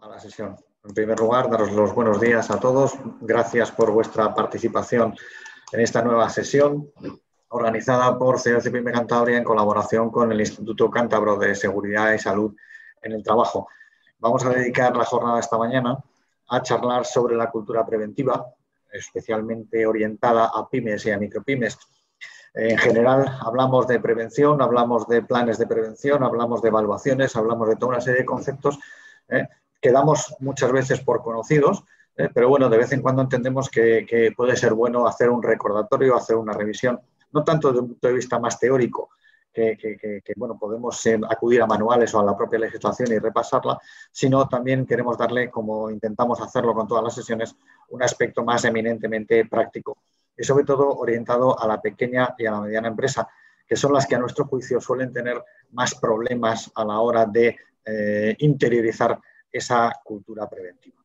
A la sesión. En primer lugar, daros los buenos días a todos. Gracias por vuestra participación en esta nueva sesión organizada por COC Pyme Cantabria en colaboración con el Instituto Cántabro de Seguridad y Salud en el Trabajo. Vamos a dedicar la jornada esta mañana a charlar sobre la cultura preventiva, especialmente orientada a pymes y a micropymes. En general, hablamos de prevención, hablamos de planes de prevención, hablamos de evaluaciones, hablamos de toda una serie de conceptos que damos muchas veces por conocidos, pero bueno, de vez en cuando entendemos que puede ser bueno hacer un recordatorio, hacer una revisión, no tanto desde un punto de vista más teórico, bueno, podemos acudir a manuales o a la propia legislación y repasarla, sino también queremos darle, como intentamos hacerlo con todas las sesiones, un aspecto más eminentemente práctico y sobre todo orientado a la pequeña y a la mediana empresa, que son las que a nuestro juicio suelen tener más problemas a la hora de interiorizar esa cultura preventiva.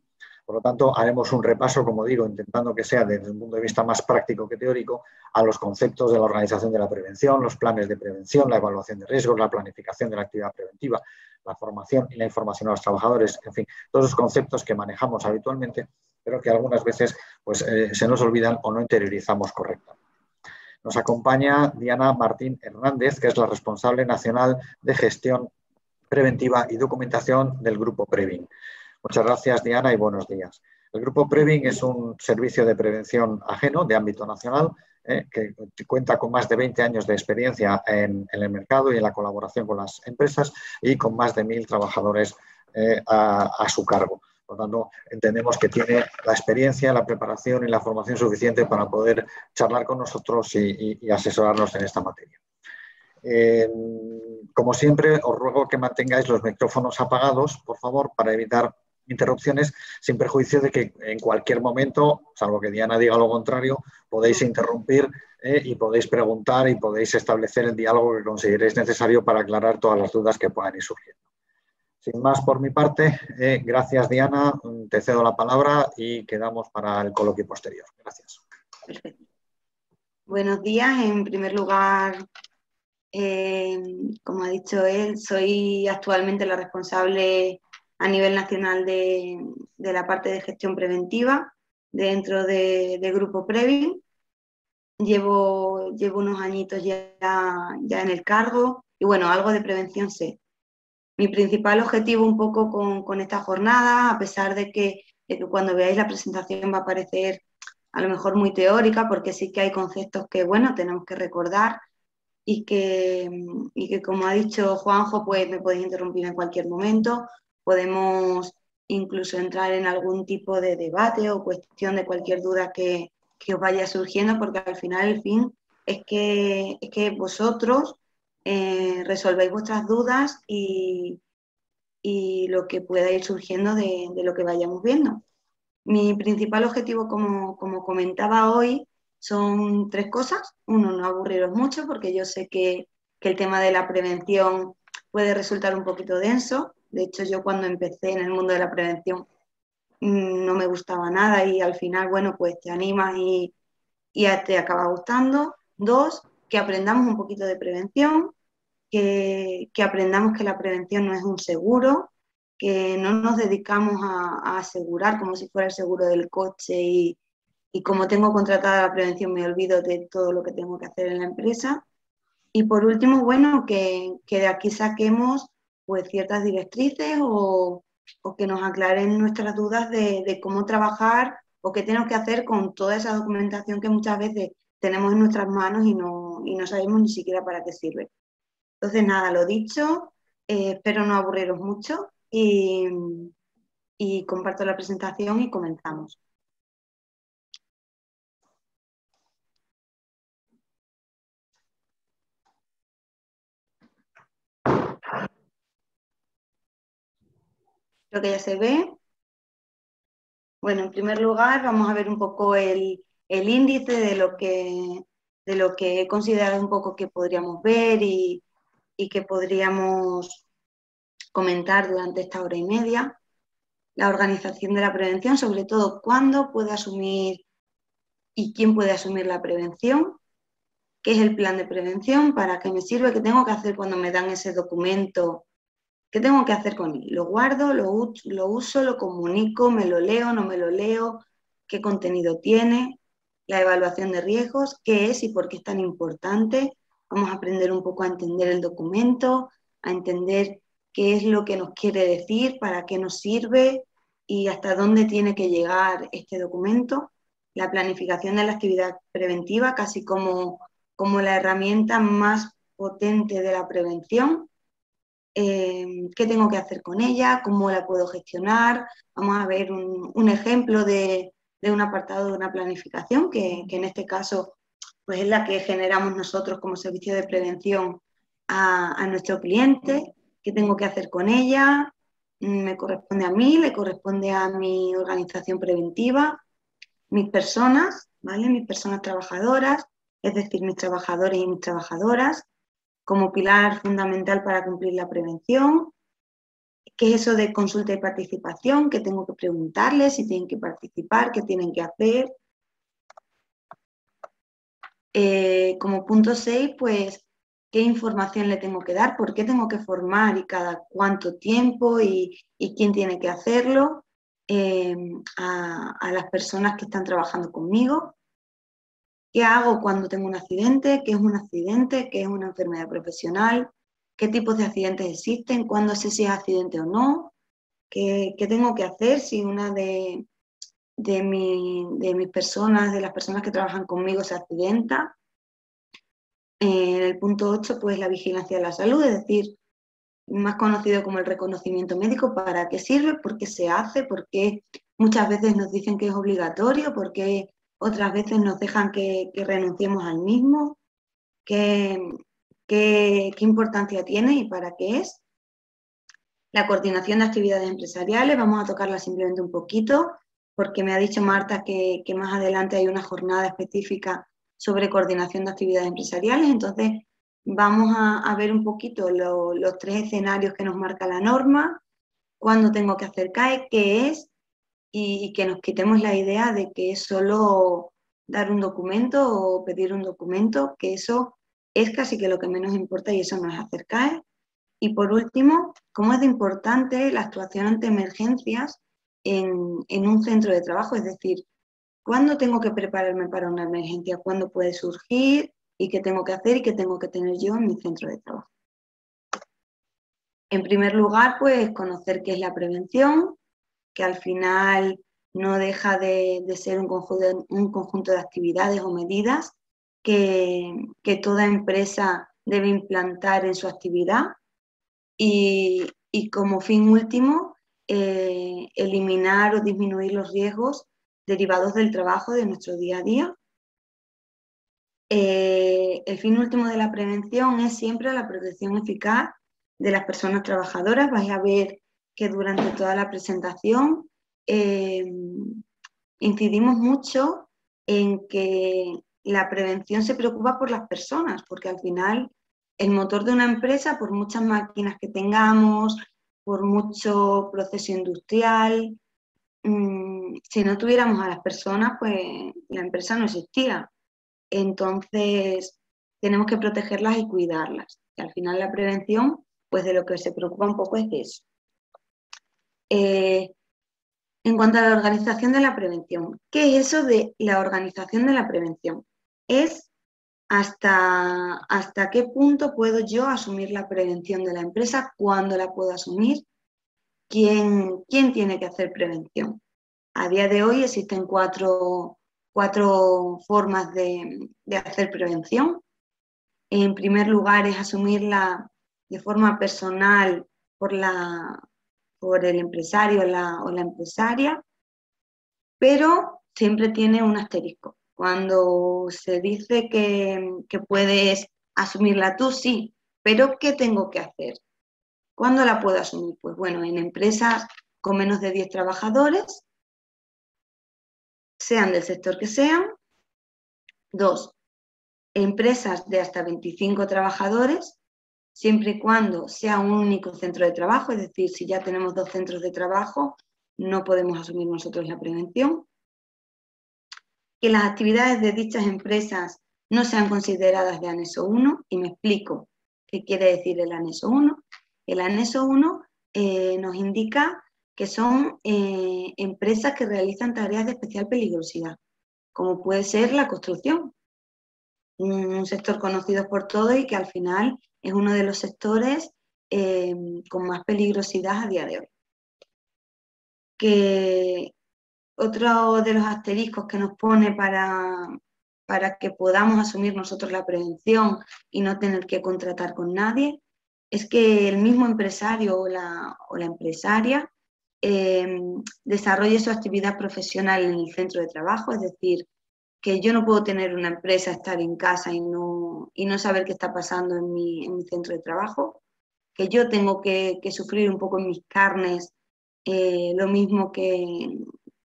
Por lo tanto, haremos un repaso, como digo, intentando que sea desde un punto de vista más práctico que teórico, a los conceptos de la organización de la prevención, los planes de prevención, la evaluación de riesgos, la planificación de la actividad preventiva, la formación y la información a los trabajadores, en fin, todos esos conceptos que manejamos habitualmente, pero que algunas veces pues, se nos olvidan o no interiorizamos correctamente. Nos acompaña Diana Martín Hernández, que es la responsable nacional de gestión preventiva y documentación del Grupo Previn. Muchas gracias, Diana, y buenos días. El Grupo Previn es un servicio de prevención ajeno de ámbito nacional que cuenta con más de 20 años de experiencia en el mercado y en la colaboración con las empresas y con más de 1.000 trabajadores a su cargo. Por lo tanto, entendemos que tiene la experiencia, la preparación y la formación suficiente para poder charlar con nosotros y asesorarnos en esta materia. Como siempre, os ruego que mantengáis los micrófonos apagados, por favor, para evitar interrupciones, sin perjuicio de que en cualquier momento, salvo que Diana diga lo contrario, podéis interrumpir y podéis preguntar y podéis establecer el diálogo que consideréis necesario para aclarar todas las dudas que puedan ir surgiendo. Sin más por mi parte, gracias, Diana, te cedo la palabra y quedamos para el coloquio posterior. Gracias. Perfecto. Buenos días. En primer lugar, como ha dicho él, soy actualmente la responsable a nivel nacional de la parte de gestión preventiva dentro de Grupo Previn. Llevo unos añitos ya en el cargo y bueno, algo de prevención sé. Mi principal objetivo un poco con esta jornada, a pesar de que cuando veáis la presentación va a parecer a lo mejor muy teórica, porque sí que hay conceptos que, bueno, tenemos que recordar y que como ha dicho Juanjo, pues me podéis interrumpir en cualquier momento, podemos incluso entrar en algún tipo de debate o cuestión de cualquier duda que os vaya surgiendo, porque al final el fin es que vosotros resolvéis vuestras dudas y lo que pueda ir surgiendo de lo que vayamos viendo. Mi principal objetivo, como comentaba hoy, son 3 cosas. Uno, no aburriros mucho, porque yo sé que el tema de la prevención puede resultar un poquito denso. De hecho, yo cuando empecé en el mundo de la prevención no me gustaba nada y al final, bueno, pues te animas y te acaba gustando. 2, que aprendamos un poquito de prevención, que aprendamos que la prevención no es un seguro, que no nos dedicamos a asegurar como si fuera el seguro del coche y como tengo contratada la prevención me olvido de todo lo que tengo que hacer en la empresa. Y por último, bueno, que de aquí saquemos pues ciertas directrices o que nos aclaren nuestras dudas de cómo trabajar o qué tenemos que hacer con toda esa documentación que muchas veces tenemos en nuestras manos y no sabemos ni siquiera para qué sirve. Entonces, nada, lo dicho, espero no aburriros mucho y comparto la presentación y comenzamos. Creo que ya se ve. Bueno, en primer lugar vamos a ver un poco el índice de lo que he considerado un poco que podríamos ver y que podríamos comentar durante esta hora y media. La organización de la prevención, sobre todo cuándo puede asumir y quién puede asumir la prevención, qué es el plan de prevención, para qué me sirve, qué tengo que hacer cuando me dan ese documento ¿Qué tengo que hacer con él? ¿Lo guardo, lo uso, lo comunico, me lo leo, no me lo leo? ¿Qué contenido tiene? La evaluación de riesgos, qué es y por qué es tan importante. Vamos a aprender un poco a entender el documento, a entender qué es lo que nos quiere decir, para qué nos sirve y hasta dónde tiene que llegar este documento. La planificación de la actividad preventiva, casi como la herramienta más potente de la prevención. Qué tengo que hacer con ella, cómo la puedo gestionar. Vamos a ver un ejemplo de un apartado de una planificación, que en este caso pues es la que generamos nosotros como servicio de prevención a nuestro cliente. ¿Qué tengo que hacer con ella? Me corresponde a mí, le corresponde a mi organización preventiva, mis personas, ¿vale? Mis personas trabajadoras, es decir, mis trabajadores y mis trabajadoras, como pilar fundamental para cumplir la prevención. ¿Qué es eso de consulta y participación? ¿Qué tengo que preguntarles? Si tienen que participar, ¿qué tienen que hacer? Como punto 6, pues, ¿qué información le tengo que dar? ¿Por qué tengo que formar y cada cuánto tiempo y quién tiene que hacerlo? A las personas que están trabajando conmigo. ¿Qué hago cuando tengo un accidente? ¿Qué es un accidente? ¿Qué es una enfermedad profesional? ¿Qué tipos de accidentes existen? ¿Cuándo sé si es accidente o no? ¿Qué tengo que hacer si una de mis personas, de las personas que trabajan conmigo, se accidenta? En el punto 8, pues la vigilancia de la salud, es decir, más conocido como el reconocimiento médico. ¿Para qué sirve? ¿Por qué se hace? ¿Por qué muchas veces nos dicen que es obligatorio? ¿Por qué otras veces nos dejan que renunciemos al mismo? ¿Qué importancia tiene y para qué es? La coordinación de actividades empresariales, vamos a tocarla simplemente un poquito, porque me ha dicho Marta que más adelante hay una jornada específica sobre coordinación de actividades empresariales. Entonces vamos a ver un poquito los 3 escenarios que nos marca la norma, cuándo tengo que hacer CAE, qué es, y que nos quitemos la idea de que es solo dar un documento o pedir un documento, que eso es casi que lo que menos importa y eso no es hacer CAE. Y por último, cómo es de importante la actuación ante emergencias en un centro de trabajo, es decir, cuándo tengo que prepararme para una emergencia, cuándo puede surgir y qué tengo que hacer y qué tengo que tener yo en mi centro de trabajo. En primer lugar, pues conocer qué es la prevención, que al final no deja de ser un conjunto de actividades o medidas que toda empresa debe implantar en su actividad y como fin último, eliminar o disminuir los riesgos derivados del trabajo de nuestro día a día. El fin último de la prevención es siempre la protección eficaz de las personas trabajadoras. Vais a ver que durante toda la presentación incidimos mucho en que la prevención se preocupa por las personas, porque al final el motor de una empresa, por muchas máquinas que tengamos, por mucho proceso industrial, si no tuviéramos a las personas, pues la empresa no existía. Entonces, tenemos que protegerlas y cuidarlas. Y al final la prevención, pues de lo que se preocupa un poco es de eso. En cuanto a la organización de la prevención, ¿qué es eso de la organización de la prevención? Es hasta qué punto puedo yo asumir la prevención de la empresa, cuándo la puedo asumir, quién tiene que hacer prevención. A día de hoy existen cuatro formas de hacer prevención. En primer lugar es asumirla de forma personal por el empresario o la empresaria, pero siempre tiene un asterisco. Cuando se dice que puedes asumirla tú, sí, pero ¿qué tengo que hacer? ¿Cuándo la puedo asumir? Pues bueno, en empresas con menos de 10 trabajadores, sean del sector que sean. 2, empresas de hasta 25 trabajadores, siempre y cuando sea un único centro de trabajo, es decir, si ya tenemos 2 centros de trabajo, no podemos asumir nosotros la prevención. Que las actividades de dichas empresas no sean consideradas de anexo 1, y me explico qué quiere decir el anexo 1. El anexo 1 nos indica que son empresas que realizan tareas de especial peligrosidad, como puede ser la construcción, un sector conocido por todos y que al final es uno de los sectores con más peligrosidad a día de hoy. Que otro de los asteriscos que nos pone para que podamos asumir nosotros la prevención y no tener que contratar con nadie es que el mismo empresario o la empresaria desarrolle su actividad profesional en el centro de trabajo, es decir, que yo no puedo tener una empresa, estar en casa y no saber qué está pasando en mi centro de trabajo, que yo tengo que sufrir un poco en mis carnes lo mismo que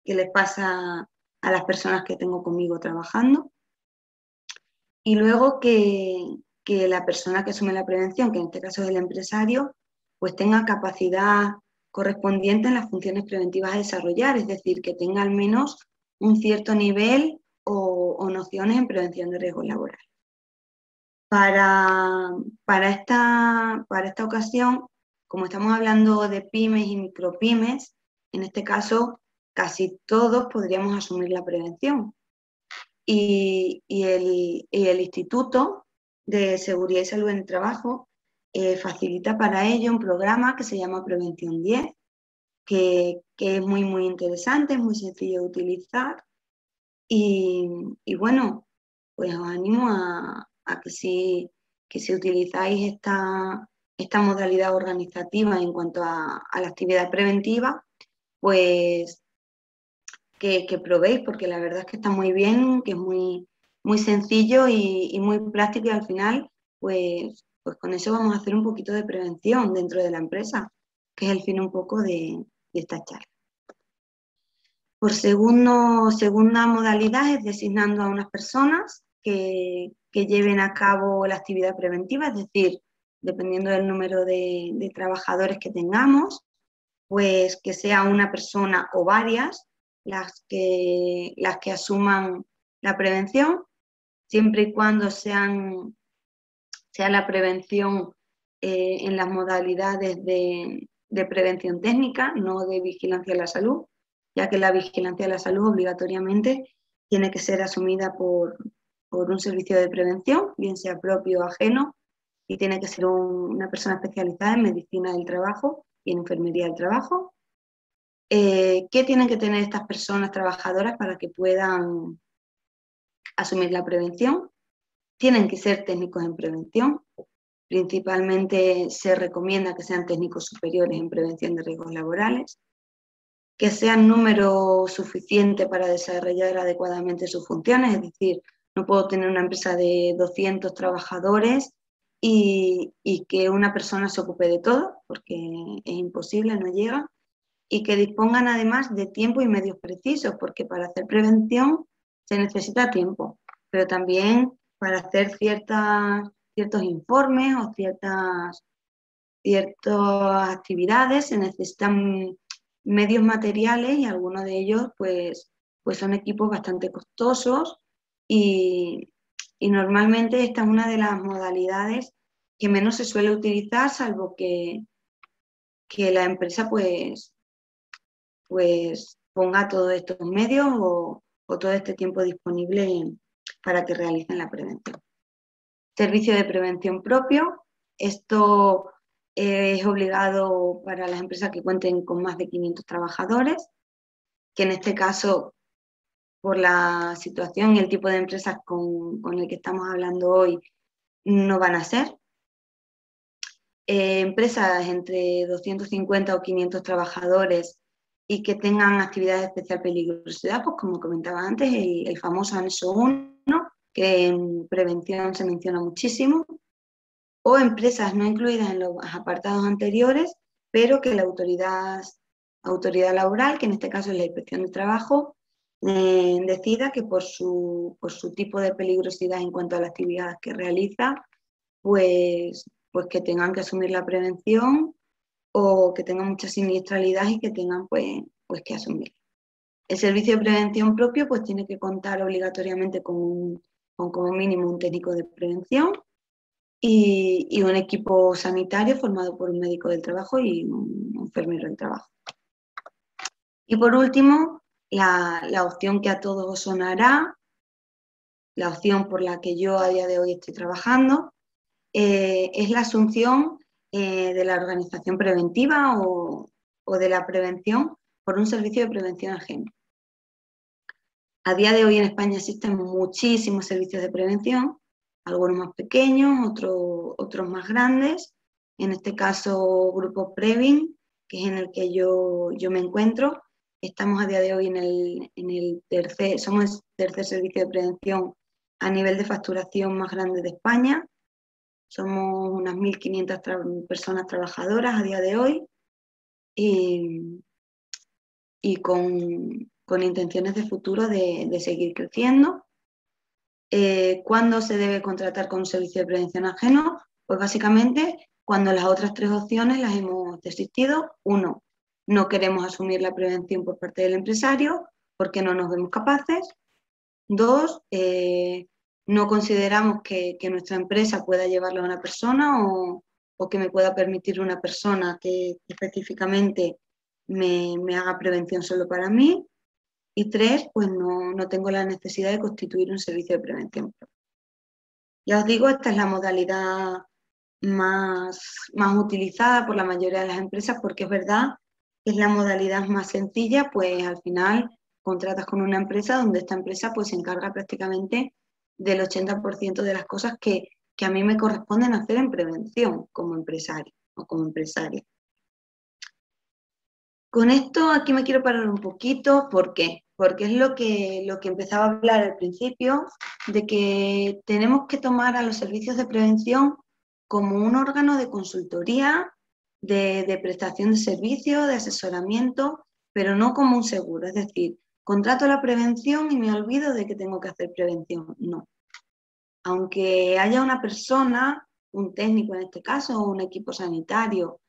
les pasa a las personas que tengo conmigo trabajando. Y luego que la persona que asume la prevención, que en este caso es el empresario, pues tenga capacidad correspondiente en las funciones preventivas a desarrollar, es decir, que tenga al menos un cierto nivel o nociones en prevención de riesgos laborales. Para esta ocasión, como estamos hablando de pymes y micropymes, en este caso casi todos podríamos asumir la prevención. Y el Instituto de Seguridad y Salud en el Trabajo facilita para ello un programa que se llama Prevención 10, que es muy, muy interesante, es muy sencillo de utilizar. Y bueno, pues os animo a que si utilizáis esta modalidad organizativa en cuanto a la actividad preventiva, pues que probéis, porque la verdad es que está muy bien, que es muy, muy sencillo y muy práctico y al final, pues con eso vamos a hacer un poquito de prevención dentro de la empresa, que es el fin un poco de esta charla. Por segunda modalidad es designando a unas personas que lleven a cabo la actividad preventiva, es decir, dependiendo del número de trabajadores que tengamos, pues que sea una persona o varias las que asuman la prevención, siempre y cuando sea la prevención en las modalidades de prevención técnica, no de vigilancia de la salud, ya que la vigilancia de la salud obligatoriamente tiene que ser asumida por un servicio de prevención, bien sea propio o ajeno, y tiene que ser una persona especializada en medicina del trabajo y en enfermería del trabajo. ¿Qué tienen que tener estas personas trabajadoras para que puedan asumir la prevención? Tienen que ser técnicos en prevención. Principalmente se recomienda que sean técnicos superiores en prevención de riesgos laborales, que sean número suficiente para desarrollar adecuadamente sus funciones, es decir, no puedo tener una empresa de 200 trabajadores y que una persona se ocupe de todo, porque es imposible, no llega, y que dispongan además de tiempo y medios precisos, porque para hacer prevención se necesita tiempo, pero también para hacer ciertos informes o ciertas actividades se necesitan medios materiales y algunos de ellos pues son equipos bastante costosos y normalmente esta es una de las modalidades que menos se suele utilizar, salvo que la empresa pues ponga todos estos medios o todo este tiempo disponible para que realicen la prevención. Servicio de prevención propio. Esto es obligado para las empresas que cuenten con más de 500 trabajadores, que en este caso, por la situación y el tipo de empresas con el que estamos hablando hoy, no van a ser. Empresas entre 250 o 500 trabajadores y que tengan actividades de especial peligrosidad, pues como comentaba antes, el famoso anexo 1, que en prevención se menciona muchísimo, o empresas no incluidas en los apartados anteriores, pero que la autoridad laboral, que en este caso es la Inspección de Trabajo, decida que por su tipo de peligrosidad en cuanto a la actividad que realiza, pues que tengan que asumir la prevención o que tengan mucha siniestralidad y que tengan pues que asumir. El servicio de prevención propio pues tiene que contar obligatoriamente con como mínimo un técnico de prevención y un equipo sanitario formado por un médico del trabajo y un enfermero del trabajo. Y por último, la opción que a todos os sonará, la opción por la que yo a día de hoy estoy trabajando, es la asunción de la organización preventiva o de la prevención por un servicio de prevención ajeno. A día de hoy en España existen muchísimos servicios de prevención, algunos más pequeños, otros más grandes. En este caso, Grupo Previn, que es en el que yo me encuentro. Estamos a día de hoy somos el tercer servicio de prevención a nivel de facturación más grande de España. Somos unas 1.500 personas trabajadoras a día de hoy y con intenciones de futuro de seguir creciendo. ¿Cuándo se debe contratar con un servicio de prevención ajeno? Pues básicamente cuando las otras tres opciones las hemos desistido. 1, no queremos asumir la prevención por parte del empresario porque no nos vemos capaces. 2, no consideramos que nuestra empresa pueda llevarlo a una persona o que me pueda permitir una persona que específicamente me haga prevención solo para mí. Y 3, pues no tengo la necesidad de constituir un servicio de prevención. Ya os digo, esta es la modalidad más utilizada por la mayoría de las empresas porque es verdad que es la modalidad más sencilla, pues al final contratas con una empresa donde esta empresa pues se encarga prácticamente del 80% de las cosas que a mí me corresponden hacer en prevención como empresario o como empresaria. Con esto aquí me quiero parar un poquito, ¿por qué? Porque es lo que empezaba a hablar al principio, de que tenemos que tomar a los servicios de prevención como un órgano de consultoría, de prestación de servicios, de asesoramiento, pero no como un seguro. Es decir, contrato la prevención y me olvido de que tengo que hacer prevención. No. Aunque haya una persona, un técnico en este caso, o un equipo sanitario,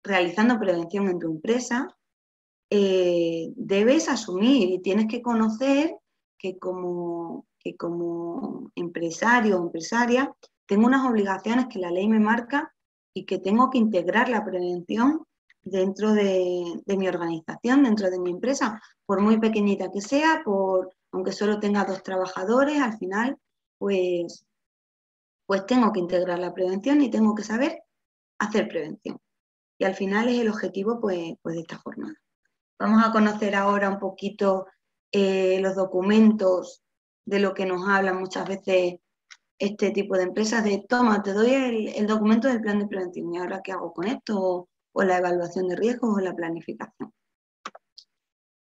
realizando prevención en tu empresa, debes asumir y tienes que conocer que como empresario o empresaria tengo unas obligaciones que la ley me marca y que tengo que integrar la prevención dentro de mi organización, dentro de mi empresa, por muy pequeñita que sea, aunque solo tenga 2 trabajadores, al final pues tengo que integrar la prevención y tengo que saber hacer prevención. Y al final es el objetivo pues de esta jornada. Vamos a conocer ahora un poquito los documentos de lo que nos hablan muchas veces este tipo de empresas, de toma, te doy el documento del plan de prevención y ahora qué hago con esto, o la evaluación de riesgos o la planificación.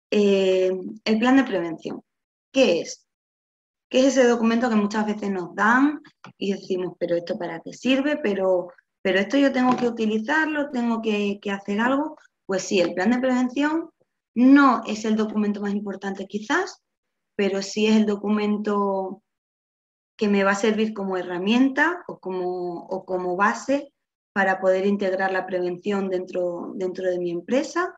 El plan de prevención, ¿qué es? ¿Qué es ese documento que muchas veces nos dan y decimos, pero esto para qué sirve, pero esto yo tengo que utilizarlo, tengo que hacer algo? Pues sí, el plan de prevención no es el documento más importante quizás, pero sí es el documento que me va a servir como herramienta o como base para poder integrar la prevención dentro de mi empresa.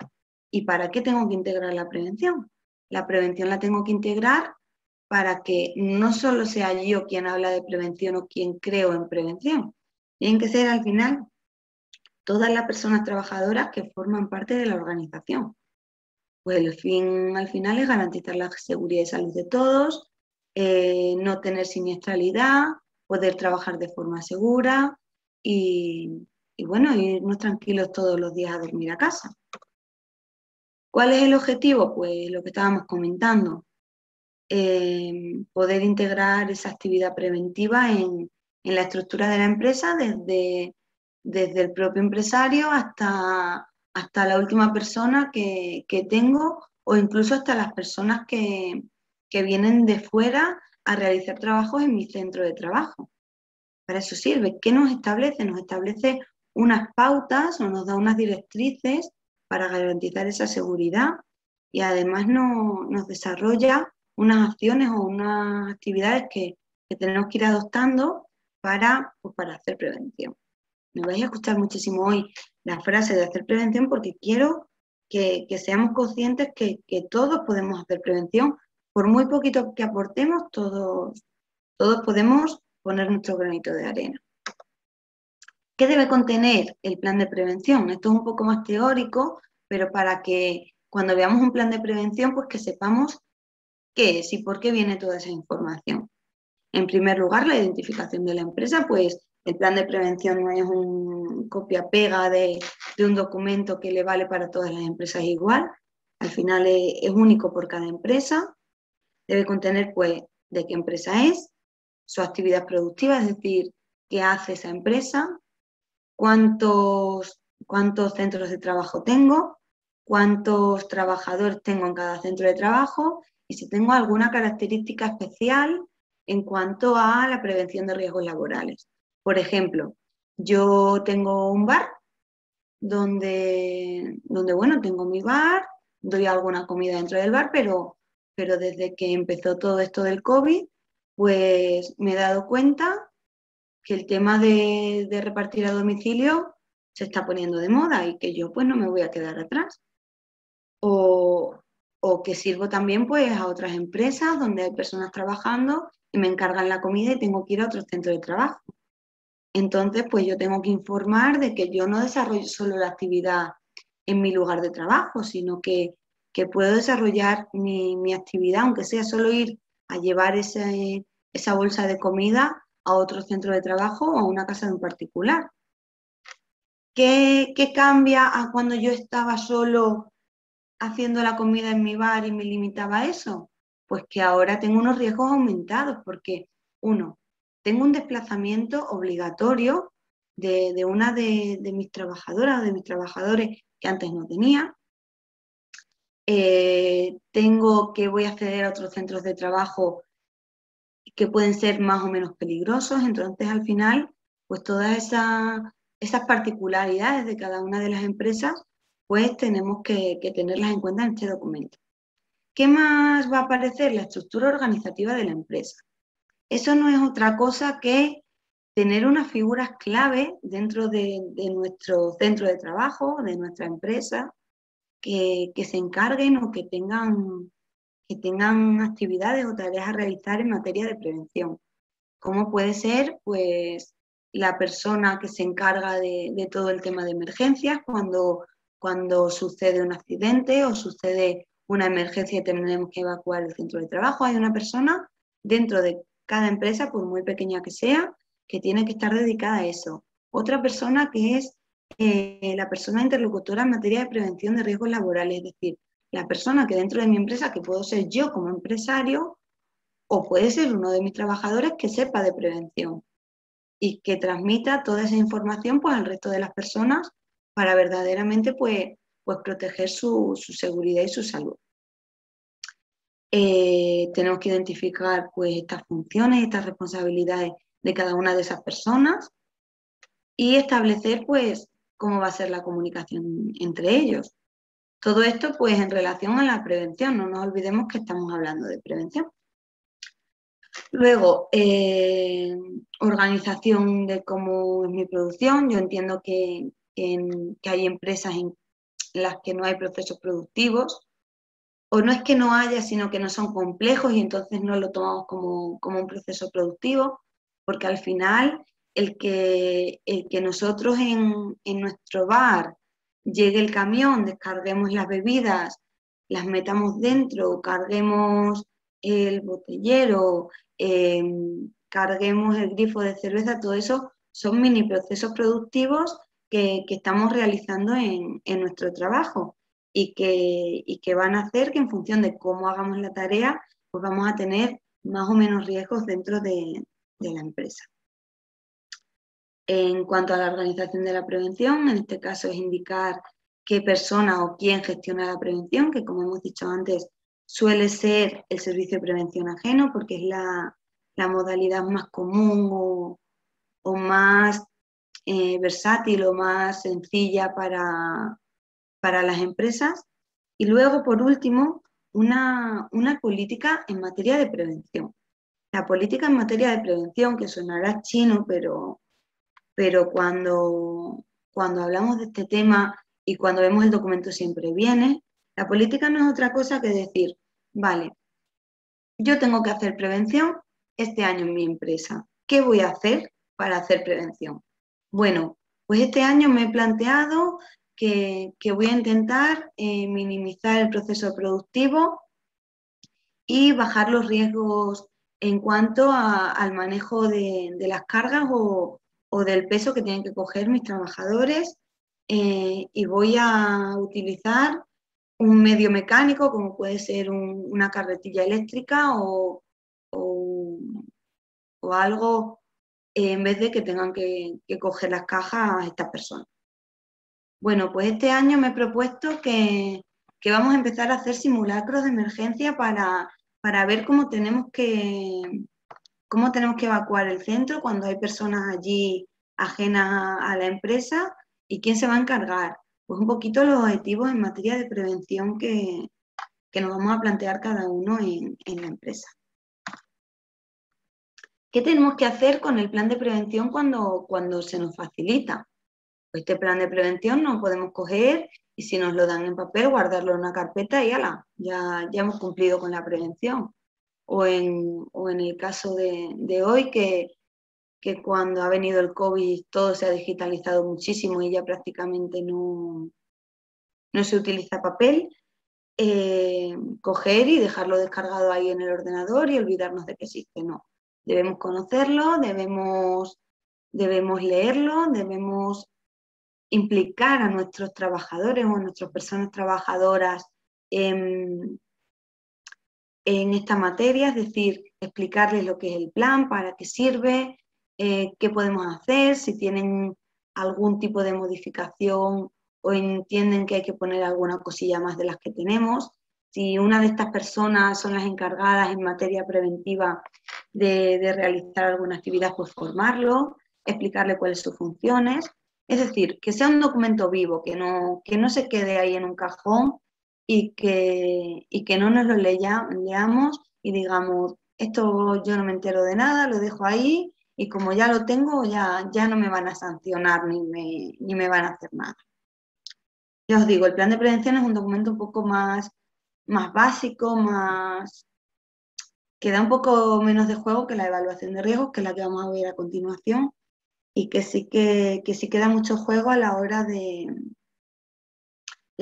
¿Y para qué tengo que integrar la prevención? La prevención la tengo que integrar para que no solo sea yo quien habla de prevención o quien creo en prevención, tienen que ser al final todas las personas trabajadoras que forman parte de la organización. Pues el fin al final es garantizar la seguridad y salud de todos, no tener siniestralidad, poder trabajar de forma segura y bueno, irnos tranquilos todos los días a dormir a casa. ¿Cuál es el objetivo? Pues lo que estábamos comentando, poder integrar esa actividad preventiva en la estructura de la empresa desde el propio empresario hasta la última persona que tengo o incluso hasta las personas que vienen de fuera a realizar trabajos en mi centro de trabajo. Para eso sirve. ¿Qué nos establece? Nos establece unas pautas o nos da unas directrices para garantizar esa seguridad y además nos desarrolla unas acciones o unas actividades que tenemos que ir adoptando para hacer prevención. Me vais a escuchar muchísimo hoy la frase de hacer prevención porque quiero que seamos conscientes que todos podemos hacer prevención. Por muy poquito que aportemos, todos podemos poner nuestro granito de arena. ¿Qué debe contener el plan de prevención? Esto es un poco más teórico, pero para que cuando veamos un plan de prevención, pues que sepamos qué es y por qué viene toda esa información. En primer lugar, la identificación de la empresa, pues el plan de prevención no es un copia-pega de un documento que le vale para todas las empresas igual. Al final es único por cada empresa. Debe contener, pues, de qué empresa es, su actividad productiva, es decir, qué hace esa empresa, cuántos centros de trabajo tengo, cuántos trabajadores tengo en cada centro de trabajo y si tengo alguna característica especial en cuanto a la prevención de riesgos laborales. Por ejemplo, yo tengo un bar donde bueno, tengo mi bar, doy alguna comida dentro del bar, pero desde que empezó todo esto del COVID, pues me he dado cuenta que el tema de repartir a domicilio se está poniendo de moda y que yo pues no me voy a quedar atrás. O que sirvo también pues a otras empresas donde hay personas trabajando y me encargan la comida y tengo que ir a otro centro de trabajo. Entonces pues yo tengo que informar de que yo no desarrollo solo la actividad en mi lugar de trabajo, sino que puedo desarrollar mi actividad, aunque sea solo ir a llevar esa bolsa de comida a otro centro de trabajo o a una casa en particular. ¿Qué cambia a cuando yo estaba solo haciendo la comida en mi bar y me limitaba a eso? Pues que ahora tengo unos riesgos aumentados porque, uno, tengo un desplazamiento obligatorio de una de mis trabajadoras o de mis trabajadores que antes no tenía. Voy a acceder a otros centros de trabajo que pueden ser más o menos peligrosos, entonces al final, pues todas esas particularidades de cada una de las empresas, pues tenemos que tenerlas en cuenta en este documento. ¿Qué más va a aparecer? La estructura organizativa de la empresa. Eso no es otra cosa que tener unas figuras clave dentro de nuestro centro de trabajo, de nuestra empresa, que se encarguen o que tengan actividades o tareas a realizar en materia de prevención. ¿Cómo puede ser? Pues la persona que se encarga de todo el tema de emergencias cuando sucede un accidente o sucede una emergencia y tenemos que evacuar el centro de trabajo. Hay una persona dentro de cada empresa, por muy pequeña que sea, que tiene que estar dedicada a eso. Otra persona que es la persona interlocutora en materia de prevención de riesgos laborales, es decir, la persona que dentro de mi empresa, que puedo ser yo como empresario, o puede ser uno de mis trabajadores que sepa de prevención y que transmita toda esa información pues, al resto de las personas para verdaderamente pues proteger su seguridad y su salud. Tenemos que identificar pues, estas funciones, estas responsabilidades de cada una de esas personas y establecer pues, cómo va a ser la comunicación entre ellos. Todo esto pues, en relación a la prevención, no nos olvidemos que estamos hablando de prevención. Luego, organización de cómo es mi producción. Yo entiendo que hay empresas en las que no hay procesos productivos, o no es que no haya, sino que no son complejos y entonces no lo tomamos como un proceso productivo, porque al final el que nosotros en nuestro bar llegue el camión, descarguemos las bebidas, las metamos dentro, carguemos el botellero, carguemos el grifo de cerveza, todo eso son mini procesos productivos que estamos realizando en nuestro trabajo y que van a hacer que en función de cómo hagamos la tarea, pues vamos a tener más o menos riesgos dentro de la empresa. En cuanto a la organización de la prevención, en este caso es indicar qué persona o quién gestiona la prevención, que como hemos dicho antes, suele ser el servicio de prevención ajeno, porque es la modalidad más común o más versátil o más sencilla para las empresas. Y luego, por último, una política en materia de prevención. La política en materia de prevención, que sonará chino, pero cuando hablamos de este tema y cuando vemos el documento siempre viene, la política no es otra cosa que decir, vale, yo tengo que hacer prevención este año en mi empresa. ¿Qué voy a hacer para hacer prevención? Bueno, Pues este año me he planteado que voy a intentar minimizar el proceso productivo y bajar los riesgos en cuanto al manejo de las cargas o del peso que tienen que coger mis trabajadores, y voy a utilizar un medio mecánico como puede ser una carretilla eléctrica o algo, en vez de que tengan que coger las cajas estas personas. Bueno, pues este año me he propuesto que vamos a empezar a hacer simulacros de emergencia para ver cómo tenemos que evacuar el centro cuando hay personas allí ajenas a la empresa y quién se va a encargar. Pues un poquito los objetivos en materia de prevención que nos vamos a plantear cada uno en la empresa. ¿Qué tenemos que hacer con el plan de prevención cuando se nos facilita? Pues este plan de prevención no podemos coger y si nos lo dan en papel, guardarlo en una carpeta y ala, ya hemos cumplido con la prevención. O en el caso de hoy, que cuando ha venido el COVID todo se ha digitalizado muchísimo y ya prácticamente no se utiliza papel, coger y dejarlo descargado ahí en el ordenador y olvidarnos de que existe. No, debemos conocerlo, debemos leerlo, debemos implicar a nuestros trabajadores o a nuestras personas trabajadoras en esta materia, es decir, explicarles lo que es el plan, para qué sirve, qué podemos hacer, si tienen algún tipo de modificación o entienden que hay que poner alguna cosilla más de las que tenemos. Si una de estas personas son las encargadas en materia preventiva de realizar alguna actividad, pues formarlo, explicarle cuáles son sus funciones. Es decir, que sea un documento vivo, que no se quede ahí en un cajón y que no nos lo leamos y digamos, esto yo no me entero de nada, lo dejo ahí y como ya lo tengo, ya no me van a sancionar ni me van a hacer nada. Ya os digo, el plan de prevención es un documento un poco más básico, que da un poco menos de juego que la evaluación de riesgos, que es la que vamos a ver a continuación, y que sí que da mucho juego a la hora de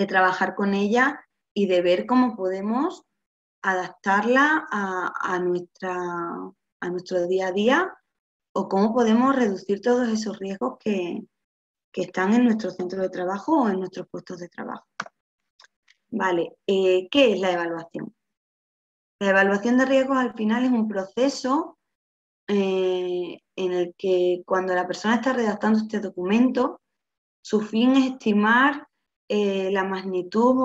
trabajar con ella y de ver cómo podemos adaptarla a nuestro día a día o cómo podemos reducir todos esos riesgos que están en nuestro centro de trabajo o en nuestros puestos de trabajo. Vale, ¿qué es la evaluación? La evaluación de riesgos al final es un proceso en el que cuando la persona está redactando este documento, su fin es estimar la magnitud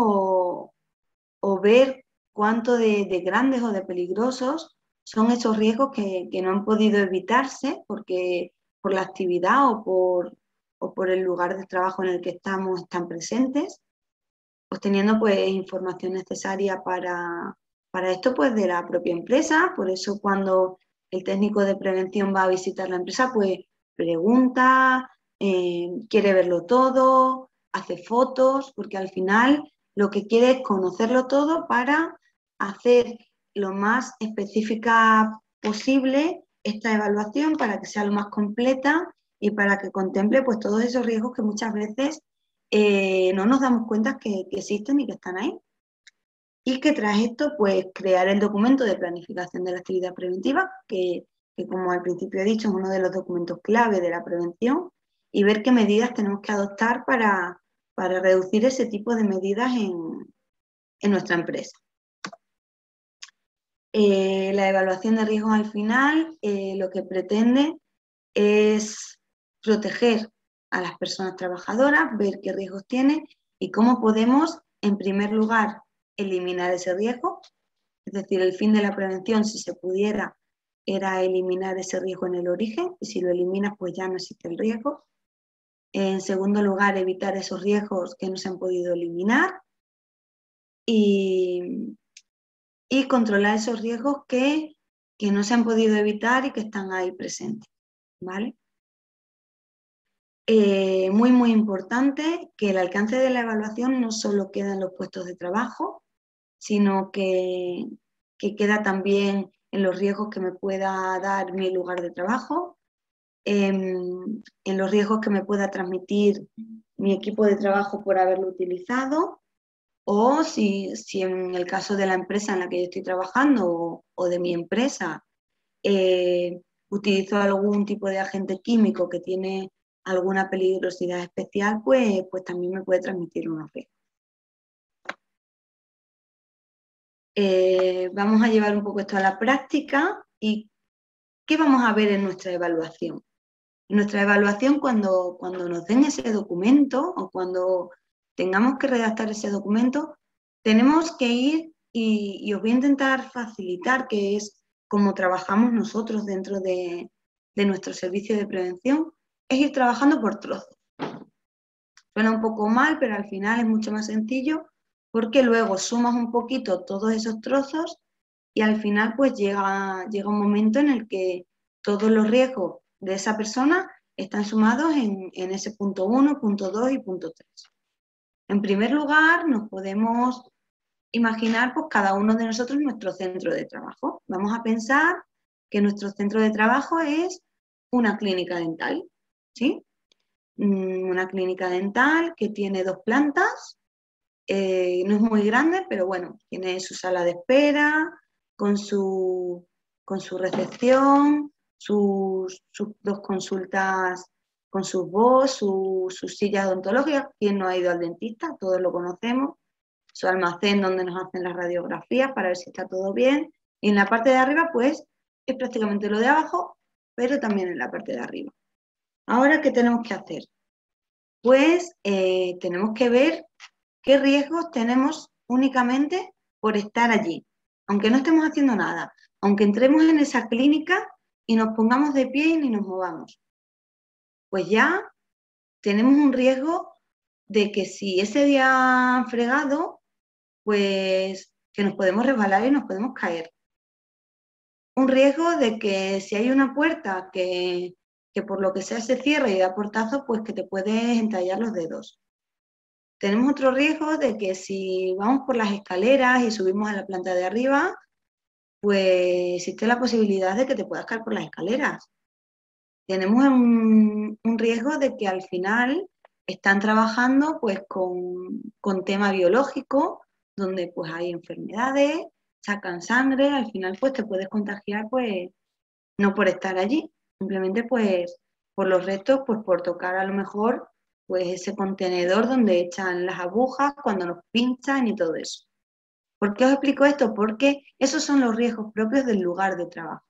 o ver cuánto de grandes o de peligrosos son esos riesgos que no han podido evitarse porque por la actividad o por el lugar de trabajo en el que están presentes, pues teniendo pues información necesaria para esto pues de la propia empresa. Por eso cuando el técnico de prevención va a visitar la empresa, pues pregunta, quiere verlo todo, hace fotos, porque al final lo que quiere es conocerlo todo para hacer lo más específica posible esta evaluación para que sea lo más completa y para que contemple pues todos esos riesgos que muchas veces no nos damos cuenta que existen y que están ahí. Y que tras esto, pues crear el documento de planificación de la actividad preventiva, que como al principio he dicho es uno de los documentos clave de la prevención, y ver qué medidas tenemos que adoptar para reducir ese tipo de medidas en nuestra empresa. La evaluación de riesgos al final lo que pretende es proteger a las personas trabajadoras, ver qué riesgos tienen y cómo podemos, en primer lugar, eliminar ese riesgo. Es decir, el fin de la prevención, si se pudiera, era eliminar ese riesgo en el origen, y si lo eliminas, pues ya no existe el riesgo. En segundo lugar, evitar esos riesgos que no se han podido eliminar y controlar esos riesgos que no se han podido evitar y que están ahí presentes, ¿vale? Muy importante que el alcance de la evaluación no solo queda en los puestos de trabajo, sino que queda también en los riesgos que me pueda dar mi lugar de trabajo, en los riesgos que me pueda transmitir mi equipo de trabajo por haberlo utilizado, o si en el caso de la empresa en la que yo estoy trabajando o de mi empresa utilizo algún tipo de agente químico que tiene alguna peligrosidad especial, pues también me puede transmitir unos riesgos. Vamos a llevar un poco esto a la práctica y ¿qué vamos a ver en nuestra evaluación? En nuestra evaluación, cuando nos den ese documento o cuando tengamos que redactar ese documento, tenemos que ir y os voy a intentar facilitar, que es como trabajamos nosotros dentro de nuestro servicio de prevención, es ir trabajando por trozos. Suena un poco mal, pero al final es mucho más sencillo porque luego sumas un poquito todos esos trozos y al final pues llega un momento en el que todos los riesgos de esa persona están sumados en ese punto 1, punto 2 y punto 3. En primer lugar, nos podemos imaginar pues cada uno de nosotros nuestro centro de trabajo. Vamos a pensar que nuestro centro de trabajo es una clínica dental, ¿sí? Una clínica dental que tiene 2 plantas, no es muy grande, pero bueno, tiene su sala de espera, con su recepción, sus 2 consultas con sus voz, sus sillas odontológicas. ¿Quién no ha ido al dentista? Todos lo conocemos. Su almacén donde nos hacen las radiografías para ver si está todo bien. Y en la parte de arriba, pues, es prácticamente lo de abajo, pero también en la parte de arriba. Ahora, ¿qué tenemos que hacer? Pues tenemos que ver qué riesgos tenemos únicamente por estar allí, aunque no estemos haciendo nada, aunque entremos en esa clínica y nos pongamos de pie y ni nos movamos. Pues ya tenemos un riesgo de que si ese día han fregado, pues que nos podemos resbalar y nos podemos caer. Un riesgo de que si hay una puerta que por lo que sea se cierra y da portazo, pues que te puedes entallar los dedos. Tenemos otro riesgo de que si vamos por las escaleras y subimos a la planta de arriba, pues existe la posibilidad de que te puedas caer por las escaleras. Tenemos un riesgo de que al final están trabajando pues con tema biológico, donde pues hay enfermedades, sacan sangre, al final pues te puedes contagiar pues no por estar allí, simplemente pues por los restos, pues por tocar a lo mejor pues ese contenedor donde echan las agujas cuando nos pinchan y todo eso. ¿Por qué os explico esto? Porque esos son los riesgos propios del lugar de trabajo.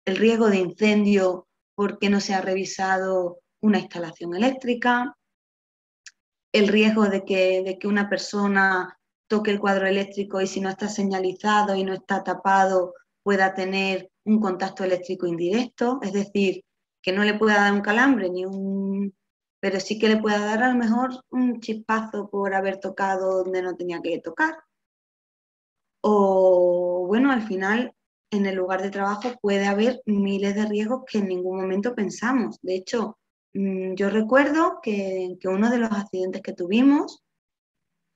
El riesgo de incendio porque no se ha revisado una instalación eléctrica, el riesgo de que una persona toque el cuadro eléctrico y si no está señalizado y no está tapado pueda tener un contacto eléctrico indirecto, es decir, que no le pueda dar un calambre pero sí que le pueda dar a lo mejor un chispazo por haber tocado donde no tenía que tocar. O bueno, al final en el lugar de trabajo puede haber miles de riesgos que en ningún momento pensamos. De hecho, yo recuerdo que uno de los accidentes que tuvimos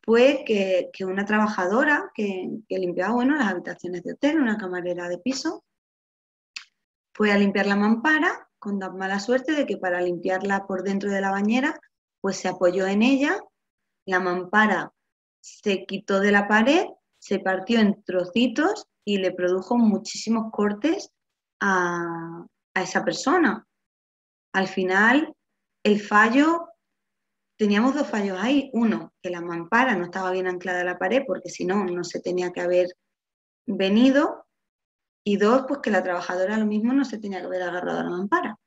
fue que una trabajadora que limpiaba bueno, las habitaciones de hotel, una camarera de piso, fue a limpiar la mampara con la mala suerte de que para limpiarla por dentro de la bañera, pues se apoyó en ella, la mampara se quitó de la pared, se partió en trocitos y le produjo muchísimos cortes a esa persona. Al final, el fallo, teníamos 2 fallos ahí. Uno, que la mampara no estaba bien anclada a la pared porque si no, no se tenía que haber venido. Y 2, pues que la trabajadora lo mismo no se tenía que haber agarrado a la mampara.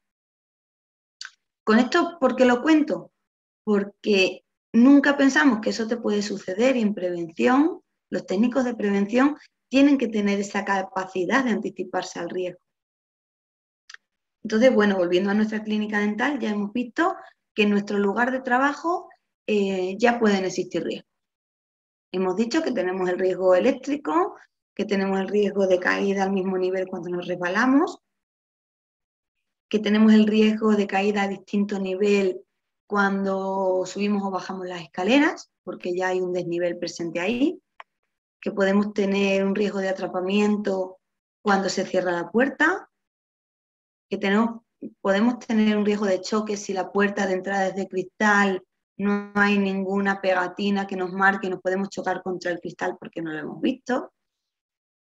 Con esto, ¿por qué lo cuento? Porque nunca pensamos que eso te puede suceder y en prevención, los técnicos de prevención tienen que tener esa capacidad de anticiparse al riesgo. Entonces, bueno, volviendo a nuestra clínica dental, ya hemos visto que en nuestro lugar de trabajo ya pueden existir riesgos. Hemos dicho que tenemos el riesgo eléctrico, que tenemos el riesgo de caída al mismo nivel cuando nos resbalamos, que tenemos el riesgo de caída a distinto nivel cuando subimos o bajamos las escaleras, porque ya hay un desnivel presente ahí, que podemos tener un riesgo de atrapamiento cuando se cierra la puerta, que tenemos podemos tener un riesgo de choque si la puerta de entrada es de cristal, no hay ninguna pegatina que nos marque y nos podemos chocar contra el cristal porque no lo hemos visto.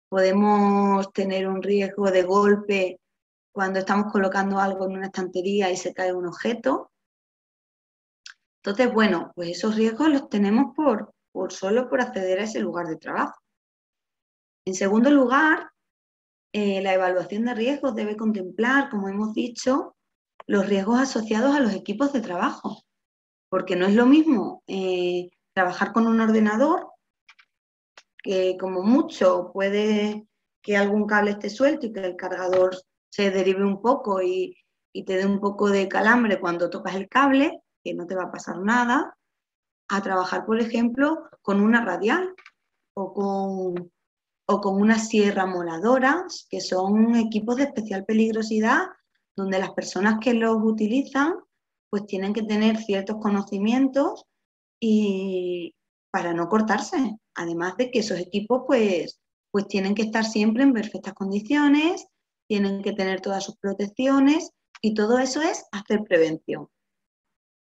Podemos tener un riesgo de golpe cuando estamos colocando algo en una estantería y se cae un objeto. Entonces, bueno, pues esos riesgos los tenemos solo por acceder a ese lugar de trabajo. En segundo lugar, la evaluación de riesgos debe contemplar, como hemos dicho, los riesgos asociados a los equipos de trabajo, porque no es lo mismo trabajar con un ordenador, que como mucho puede que algún cable esté suelto y que el cargador se derive un poco y te dé un poco de calambre cuando tocas el cable, que no te va a pasar nada, a trabajar, por ejemplo, con una radial o con una sierra moladora, que son equipos de especial peligrosidad, donde las personas que los utilizan pues tienen que tener ciertos conocimientos y para no cortarse. Además de que esos equipos pues tienen que estar siempre en perfectas condiciones, tienen que tener todas sus protecciones y todo eso es hacer prevención.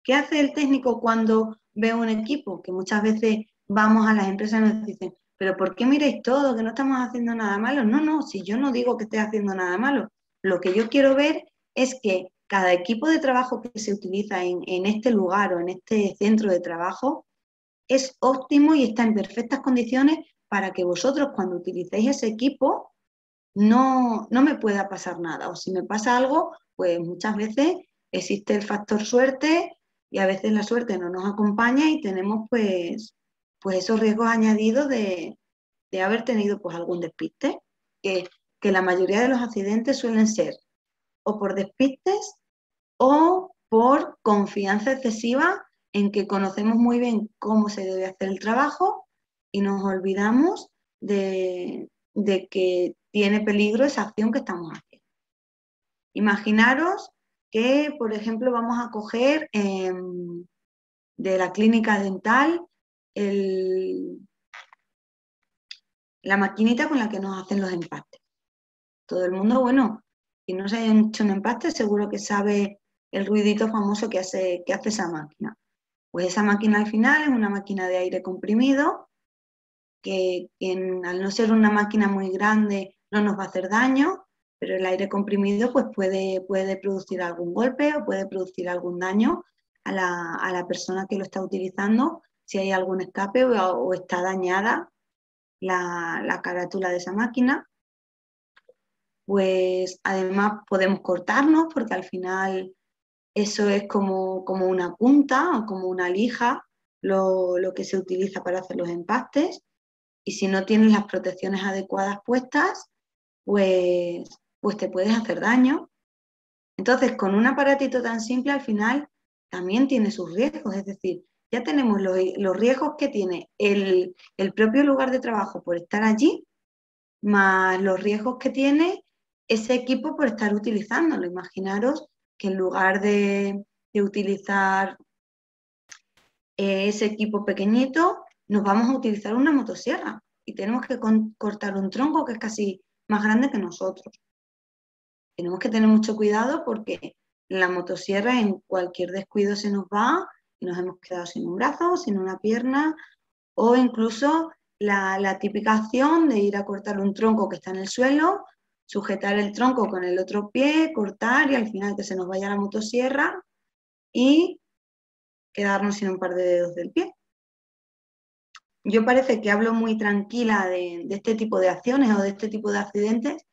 ¿Qué hace el técnico cuando ve un equipo? Que muchas veces vamos a las empresas y nos dicen, pero ¿por qué miráis todo? Que no estamos haciendo nada malo. No, si yo no digo que esté haciendo nada malo. Lo que yo quiero ver es que cada equipo de trabajo que se utiliza en este lugar o en este centro de trabajo es óptimo y está en perfectas condiciones para que vosotros cuando utilicéis ese equipo no me pueda pasar nada. O si me pasa algo, pues muchas veces existe el factor suerte y a veces la suerte no nos acompaña y tenemos pues esos riesgos añadidos de haber tenido pues algún despiste, que la mayoría de los accidentes suelen ser o por despistes o por confianza excesiva en que conocemos muy bien cómo se debe hacer el trabajo y nos olvidamos de que tiene peligro esa acción que estamos haciendo. Imaginaros que, por ejemplo, vamos a coger de la clínica dental la maquinita con la que nos hacen los empastes. Todo el mundo, bueno, si no se haya hecho un empaste, seguro que sabe el ruidito famoso que hace esa máquina. Pues esa máquina al final es una máquina de aire comprimido que al no ser una máquina muy grande no nos va a hacer daño, pero el aire comprimido pues puede producir algún golpe o puede producir algún daño a la persona que lo está utilizando si hay algún escape o está dañada la carátula de esa máquina. Pues además podemos cortarnos porque al final eso es como una punta o como una lija lo que se utiliza para hacer los empastes y si no tienes las protecciones adecuadas puestas, pues te puedes hacer daño. Entonces, con un aparatito tan simple al final también tiene sus riesgos, es decir, ya tenemos los riesgos que tiene el propio lugar de trabajo por estar allí, más los riesgos que tiene ese equipo por estar utilizándolo. Imaginaros que en lugar de utilizar ese equipo pequeñito, nos vamos a utilizar una motosierra y tenemos que cortar un tronco que es casi más grande que nosotros. Tenemos que tener mucho cuidado porque la motosierra en cualquier descuido se nos va y nos hemos quedado sin un brazo, sin una pierna o incluso la típica acción de ir a cortar un tronco que está en el suelo, sujetar el tronco con el otro pie, cortar y al final que se nos vaya la motosierra y quedarnos sin un par de dedos del pie. Yo parece que hablo muy tranquila de este tipo de acciones o de este tipo de accidentes,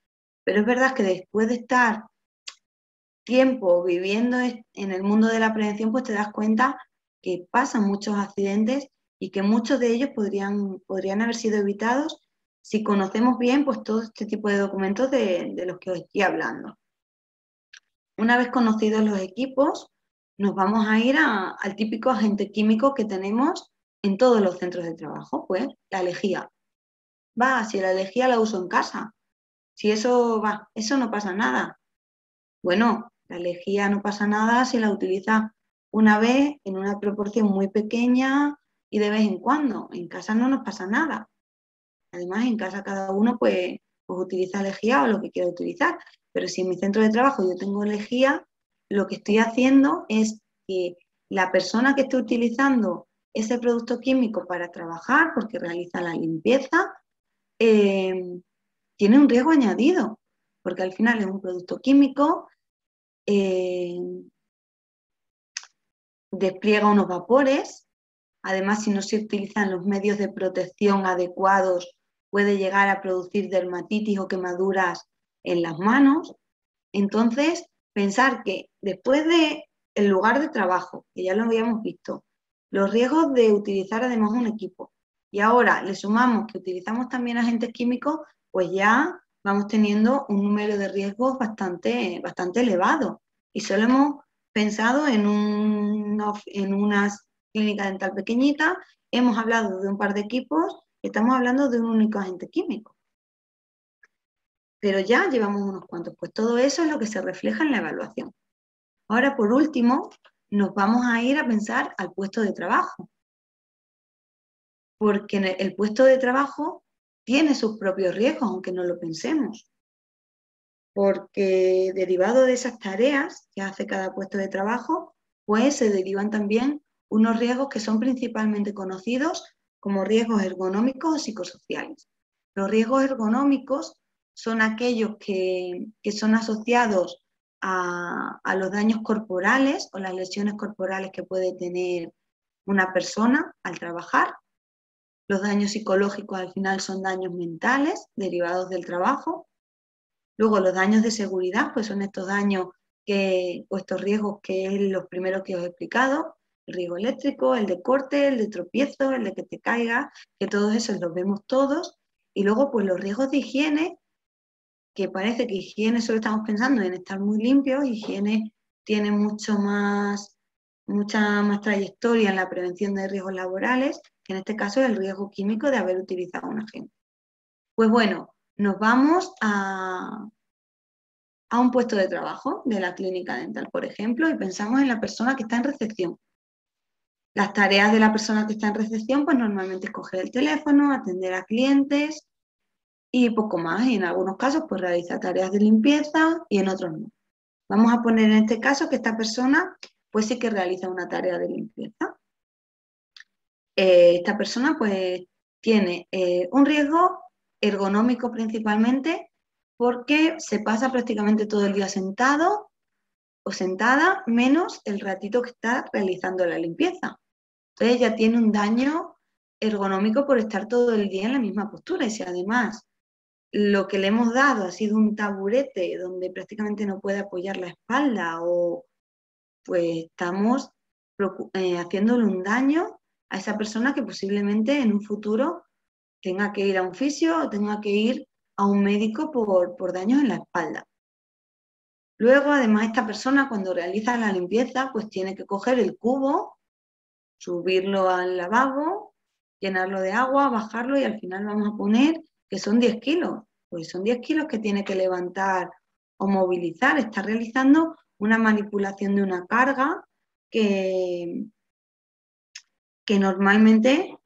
pero es verdad que después de estar tiempo viviendo en el mundo de la prevención, pues te das cuenta que pasan muchos accidentes y que muchos de ellos podrían haber sido evitados si conocemos bien pues todo este tipo de documentos de los que os estoy hablando. Una vez conocidos los equipos, nos vamos a ir al típico agente químico que tenemos en todos los centros de trabajo, pues la lejía. Si la lejía la uso en casa, si eso no pasa nada. Bueno, la lejía no pasa nada si la utiliza una vez en una proporción muy pequeña y de vez en cuando. En casa no nos pasa nada. Además, en casa cada uno pues utiliza lejía o lo que quiera utilizar. Pero si en mi centro de trabajo yo tengo lejía, lo que estoy haciendo es que la persona que esté utilizando ese producto químico para trabajar, porque realiza la limpieza, tiene un riesgo añadido, porque al final es un producto químico, despliega unos vapores, además si no se utilizan los medios de protección adecuados puede llegar a producir dermatitis o quemaduras en las manos. Entonces, pensar que después del lugar de trabajo, que ya lo habíamos visto, los riesgos de utilizar además un equipo, y ahora le sumamos que utilizamos también agentes químicos, pues ya vamos teniendo un número de riesgos bastante elevado. Y solo hemos pensado en unas clínica dental pequeñita, hemos hablado de un par de equipos, estamos hablando de un único agente químico. Pero ya llevamos unos cuantos, pues todo eso es lo que se refleja en la evaluación. Ahora, por último, nos vamos a ir a pensar al puesto de trabajo, porque el puesto de trabajo tiene sus propios riesgos, aunque no lo pensemos, porque derivado de esas tareas que hace cada puesto de trabajo, pues se derivan también unos riesgos que son principalmente conocidos como riesgos ergonómicos o psicosociales. Los riesgos ergonómicos son aquellos que son asociados a los daños corporales o las lesiones corporales que puede tener una persona al trabajar. Los daños psicológicos al final son daños mentales derivados del trabajo. Luego los daños de seguridad, pues son estos daños o estos riesgos que es los primeros que os he explicado, el riesgo eléctrico, el de corte, el de tropiezo, el de que te caiga, que todos esos los vemos todos. Y luego pues los riesgos de higiene, que parece que higiene solo estamos pensando en estar muy limpios, higiene tiene mucha más trayectoria en la prevención de riesgos laborales, que en este caso es el riesgo químico de haber utilizado un agente. Pues bueno, nos vamos a un puesto de trabajo de la clínica dental, por ejemplo, y pensamos en la persona que está en recepción. Las tareas de la persona que está en recepción, pues normalmente es coger el teléfono, atender a clientes y poco más. Y en algunos casos, pues realiza tareas de limpieza y en otros no. Vamos a poner en este caso que esta persona, pues sí que realiza una tarea de limpieza. Esta persona, pues, tiene un riesgo ergonómico principalmente porque se pasa prácticamente todo el día sentado o sentada, menos el ratito que está realizando la limpieza. Entonces ya tiene un daño ergonómico por estar todo el día en la misma postura. Y si además lo que le hemos dado ha sido un taburete donde prácticamente no puede apoyar la espalda, o pues estamos haciéndole un daño a esa persona que posiblemente en un futuro tenga que ir a un fisio o tenga que ir a un médico por daños en la espalda. Luego, además, esta persona cuando realiza la limpieza, pues tiene que coger el cubo, subirlo al lavabo, llenarlo de agua, bajarlo y al final vamos a poner que son 10 kilos. Pues son 10 kilos que tiene que levantar o movilizar. Está realizando una manipulación de una carga que normalmente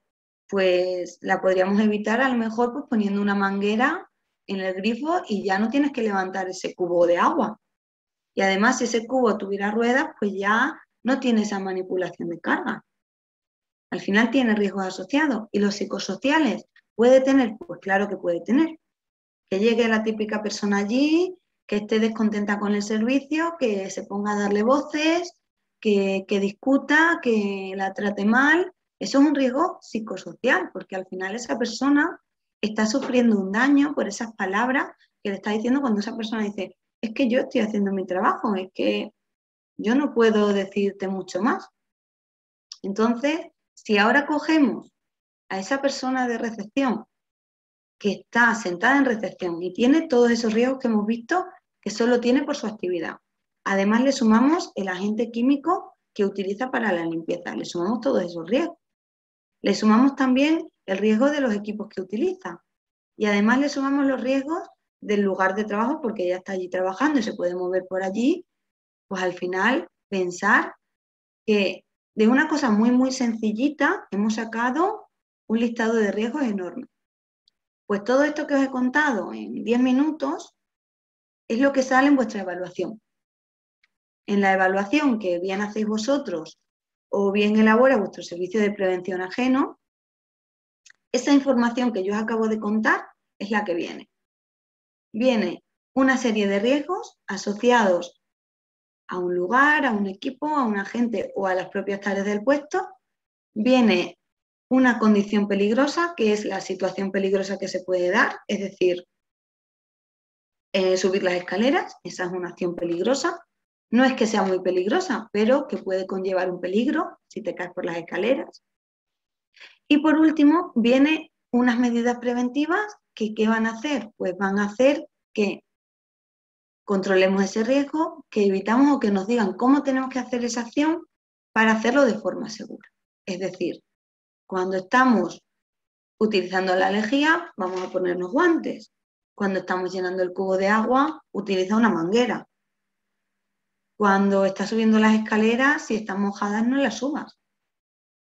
pues la podríamos evitar a lo mejor pues poniendo una manguera en el grifo y ya no tienes que levantar ese cubo de agua. Y además si ese cubo tuviera ruedas, pues ya no tiene esa manipulación de carga. Al final tiene riesgos asociados. ¿Y los psicosociales? ¿Puede tener? Pues claro que puede tener. Que llegue la típica persona allí, que esté descontenta con el servicio, que se ponga a darle voces, que discuta, que la trate mal. Eso es un riesgo psicosocial, porque al final esa persona está sufriendo un daño por esas palabras que le está diciendo cuando esa persona dice, es que yo estoy haciendo mi trabajo, es que yo no puedo decirte mucho más. Entonces, si ahora cogemos a esa persona de recepción que está sentada en recepción y tiene todos esos riesgos que hemos visto, que solo tiene por su actividad. Además le sumamos el agente químico que utiliza para la limpieza, le sumamos todos esos riesgos. Le sumamos también el riesgo de los equipos que utiliza y además le sumamos los riesgos del lugar de trabajo porque ella está allí trabajando y se puede mover por allí. Pues al final pensar que de una cosa muy sencillita hemos sacado un listado de riesgos enorme. Pues todo esto que os he contado en 10 minutos es lo que sale en vuestra evaluación. en la evaluación que bien hacéis vosotros o bien elabora vuestro servicio de prevención ajeno, esa información que yo os acabo de contar es la que viene. Viene una serie de riesgos asociados a un lugar, a un equipo, a un agente o a las propias tareas del puesto. Viene una condición peligrosa, que es la situación peligrosa que se puede dar, es decir, subir las escaleras, esa es una acción peligrosa. No es que sea muy peligrosa, pero que puede conllevar un peligro si te caes por las escaleras. Y por último, vienen unas medidas preventivas que ¿qué van a hacer? Pues van a hacer que controlemos ese riesgo, que evitamos o que nos digan cómo tenemos que hacer esa acción para hacerlo de forma segura. Es decir, cuando estamos utilizando la lejía, vamos a ponernos guantes. Cuando estamos llenando el cubo de agua, utiliza una manguera. Cuando estás subiendo las escaleras, si están mojadas, no las subas.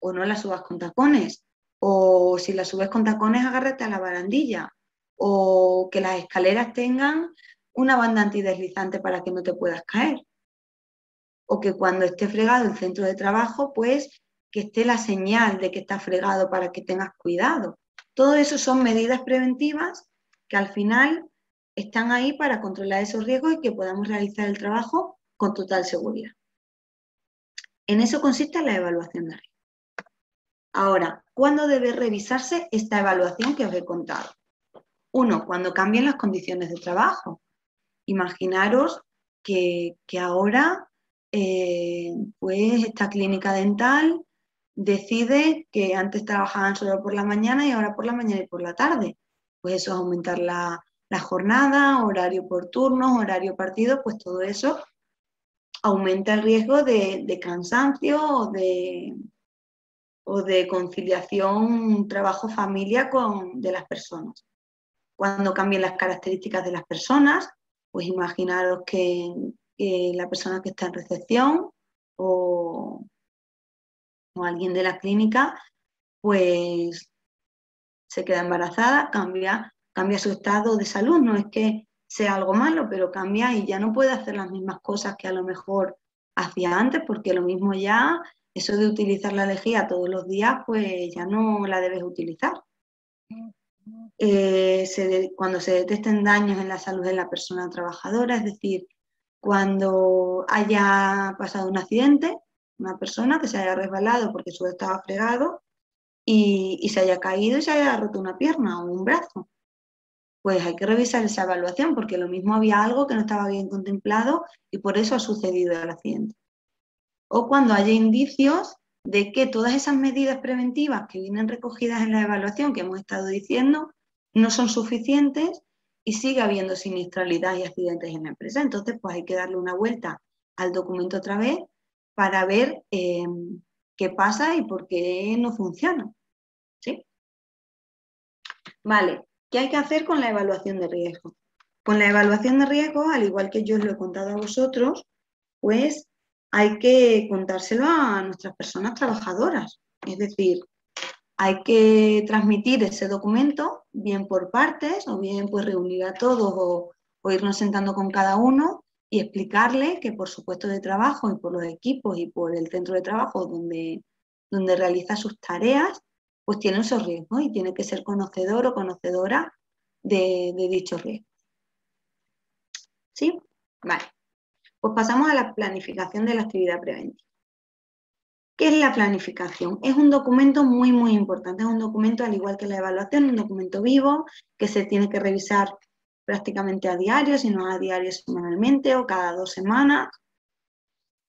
O no las subas con tacones. O si las subes con tacones, agárrate a la barandilla. O que las escaleras tengan una banda antideslizante para que no te puedas caer. O que cuando esté fregado el centro de trabajo, pues que esté la señal de que está fregado para que tengas cuidado. Todo eso son medidas preventivas que al final están ahí para controlar esos riesgos y que podamos realizar el trabajo con total seguridad. En eso consiste la evaluación de riesgo. Ahora, ¿cuándo debe revisarse esta evaluación que os he contado? 1, cuando cambien las condiciones de trabajo. Imaginaros que ahora pues esta clínica dental decide que antes trabajaban solo por la mañana y ahora por la mañana y por la tarde. Pues eso es aumentar la jornada, horario por turnos, horario partido, pues todo eso aumenta el riesgo de cansancio o de conciliación trabajo-familia de las personas. Cuando cambien las características de las personas, pues imaginaros que la persona que está en recepción o alguien de la clínica, pues se queda embarazada, cambia su estado de salud. No es que sea algo malo, pero cambia y ya no puede hacer las mismas cosas que a lo mejor hacía antes, porque lo mismo ya, eso de utilizar la lejía todos los días, pues ya no la debes utilizar. Cuando se detecten daños en la salud de la persona trabajadora, es decir, cuando haya pasado un accidente, una persona que se haya resbalado porque su estaba fregado y se haya caído y se haya roto una pierna o un brazo, pues hay que revisar esa evaluación porque lo mismo había algo que no estaba bien contemplado y por eso ha sucedido el accidente. O cuando haya indicios de que todas esas medidas preventivas que vienen recogidas en la evaluación que hemos estado diciendo no son suficientes y sigue habiendo siniestralidad y accidentes en la empresa. Entonces, pues hay que darle una vuelta al documento otra vez para ver qué pasa y por qué no funciona. ¿Sí? Vale, ¿qué hay que hacer con la evaluación de riesgo? Con la evaluación de riesgo, al igual que yo os lo he contado a vosotros, pues hay que contárselo a nuestras personas trabajadoras. Es decir, hay que transmitir ese documento, bien por partes, o bien pues reunir a todos o irnos sentando con cada uno y explicarle que por su puesto de trabajo y por los equipos y por el centro de trabajo donde realiza sus tareas, pues tiene esos riesgos y tiene que ser conocedor o conocedora de dichos riesgos. ¿Sí? Vale. Pues pasamos a la planificación de la actividad preventiva. ¿Qué es la planificación? Es un documento muy, muy importante. Es un documento, al igual que la evaluación, un documento vivo que se tiene que revisar prácticamente a diario, si no a diario semanalmente o cada 2 semanas,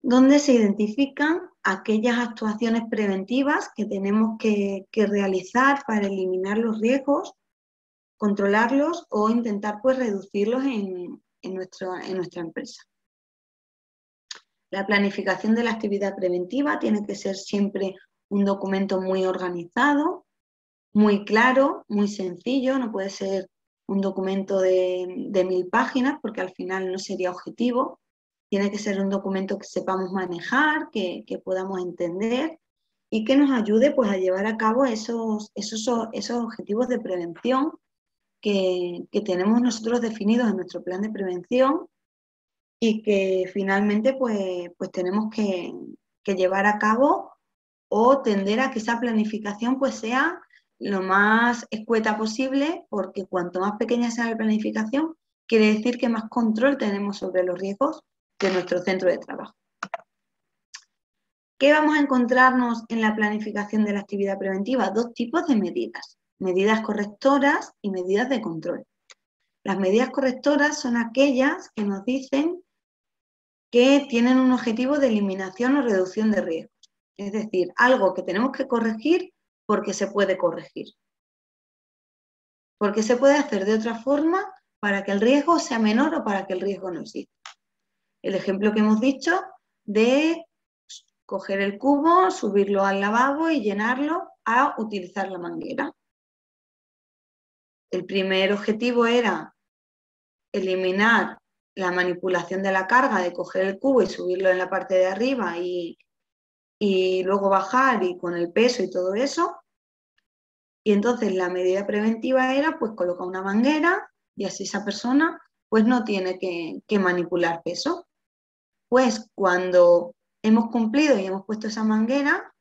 donde se identifican aquellas actuaciones preventivas que tenemos que realizar para eliminar los riesgos, controlarlos o intentar pues reducirlos en nuestra empresa. La planificación de la actividad preventiva tiene que ser siempre un documento muy organizado, muy claro, muy sencillo, no puede ser un documento de 1000 páginas porque al final no sería objetivo. Tiene que ser un documento que sepamos manejar, que podamos entender y que nos ayude pues, a llevar a cabo esos objetivos de prevención que tenemos nosotros definidos en nuestro plan de prevención y que finalmente pues tenemos que llevar a cabo o tender a que esa planificación pues sea lo más escueta posible, porque cuanto más pequeña sea la planificación, quiere decir que más control tenemos sobre los riesgos de nuestro centro de trabajo. ¿Qué vamos a encontrarnos en la planificación de la actividad preventiva? Dos tipos de medidas: medidas correctoras y medidas de control. Las medidas correctoras son aquellas que nos dicen que tienen un objetivo de eliminación o reducción de riesgos. Es decir, algo que tenemos que corregir porque se puede corregir. Porque se puede hacer de otra forma para que el riesgo sea menor o para que el riesgo no exista. El ejemplo que hemos dicho de coger el cubo, subirlo al lavabo y llenarlo a utilizar la manguera. El primer objetivo era eliminar la manipulación de la carga de coger el cubo y subirlo en la parte de arriba y luego bajar y con el peso y todo eso. Y entonces la medida preventiva era pues colocar una manguera y así esa persona pues no tiene que manipular peso. Pues cuando hemos cumplido y hemos puesto esa manguera,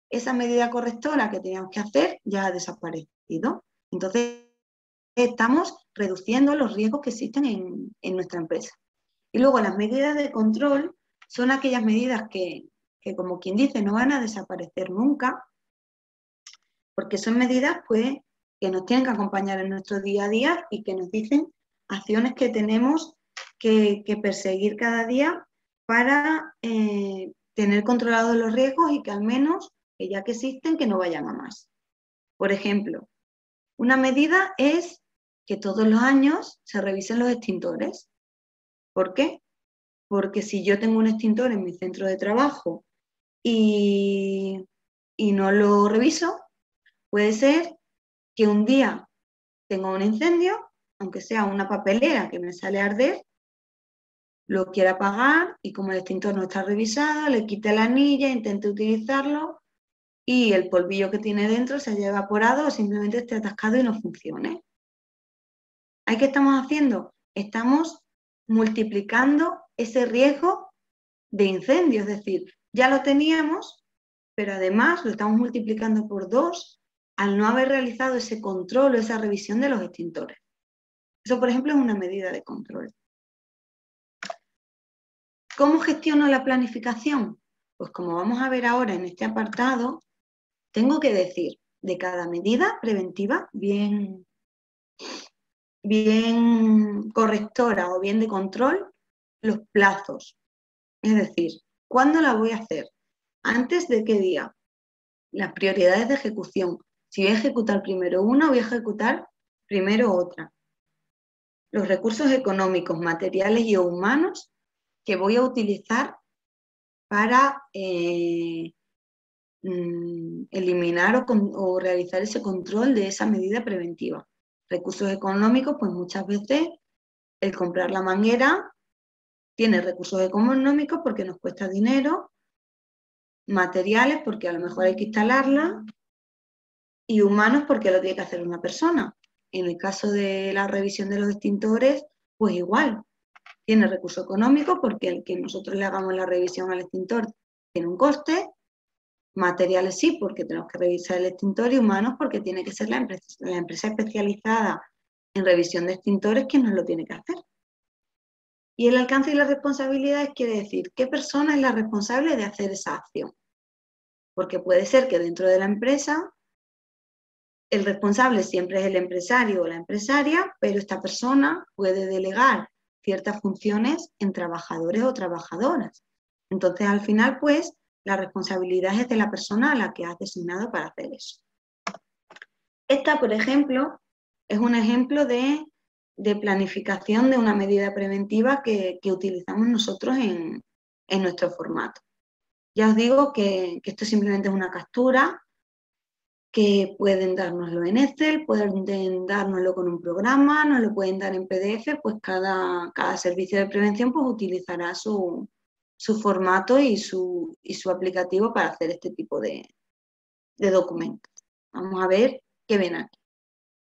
esa medida correctora que teníamos que hacer ya ha desaparecido. Entonces estamos reduciendo los riesgos que existen en nuestra empresa. Y luego las medidas de control son aquellas medidas que como quien dice no van a desaparecer nunca, porque son medidas pues, que nos tienen que acompañar en nuestro día a día y que nos dicen acciones que tenemos que perseguir cada día para tener controlados los riesgos y que al menos, que ya que existen, que no vayan a más. Por ejemplo, una medida es que todos los años se revisen los extintores. ¿Por qué? Porque si yo tengo un extintor en mi centro de trabajo y no lo reviso, puede ser que un día tenga un incendio, aunque sea una papelera que me sale a arder, lo quiera apagar y como el extintor no está revisado, le quite la anilla, intente utilizarlo y el polvillo que tiene dentro se haya evaporado o simplemente esté atascado y no funcione. ¿Ahí qué estamos haciendo? Estamos multiplicando ese riesgo de incendio, es decir, ya lo teníamos, pero además lo estamos multiplicando por 2 al no haber realizado ese control o esa revisión de los extintores. Eso, por ejemplo, es una medida de control. ¿Cómo gestiono la planificación? Pues como vamos a ver ahora en este apartado, tengo que decir de cada medida preventiva, bien correctora o bien de control, los plazos. Es decir, ¿cuándo la voy a hacer? ¿Antes de qué día? Las prioridades de ejecución. Si voy a ejecutar primero una, voy a ejecutar primero otra. Los recursos económicos, materiales y humanos que voy a utilizar para eliminar o realizar ese control de esa medida preventiva. Recursos económicos, pues muchas veces el comprar la manguera tiene recursos económicos porque nos cuesta dinero, materiales porque a lo mejor hay que instalarla y humanos porque lo tiene que hacer una persona. En el caso de la revisión de los extintores, pues igual, tiene recursos económicos porque el que nosotros le hagamos la revisión al extintor tiene un coste, materiales sí porque tenemos que revisar el extintor y humanos porque tiene que ser la empresa especializada en revisión de extintores quien nos lo tiene que hacer. Y el alcance y las responsabilidades quiere decir qué persona es la responsable de hacer esa acción. Porque puede ser que dentro de la empresa el responsable siempre es el empresario o la empresaria, pero esta persona puede delegar ciertas funciones en trabajadores o trabajadoras. Entonces, al final, pues, la responsabilidad es de la persona a la que has designado para hacer eso. Esta, por ejemplo, es un ejemplo de planificación de una medida preventiva que utilizamos nosotros en nuestro formato. Ya os digo que esto simplemente es una captura, que pueden dárnoslo en Excel, pueden dárnoslo con un programa, nos lo pueden dar en PDF, pues cada servicio de prevención pues utilizará su formato y su aplicativo para hacer este tipo de documentos. Vamos a ver qué ven aquí.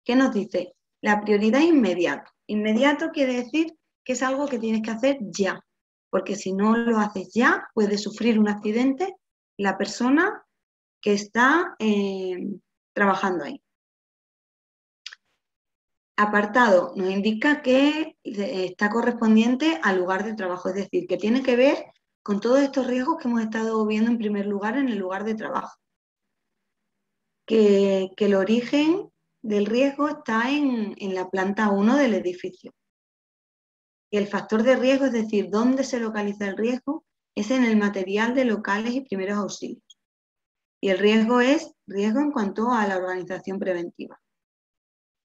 ¿Qué nos dice? La prioridad inmediata. Inmediato quiere decir que es algo que tienes que hacer ya. porque si no lo haces ya, puede sufrir un accidente la persona que está trabajando ahí. Apartado nos indica que está correspondiente al lugar de trabajo, es decir, que tiene que ver con todos estos riesgos que hemos estado viendo en primer lugar en el lugar de trabajo. Que el origen del riesgo está en la planta 1 del edificio. Y el factor de riesgo, es decir, dónde se localiza el riesgo, es en el material de locales y primeros auxilios. Y el riesgo es riesgo en cuanto a la organización preventiva.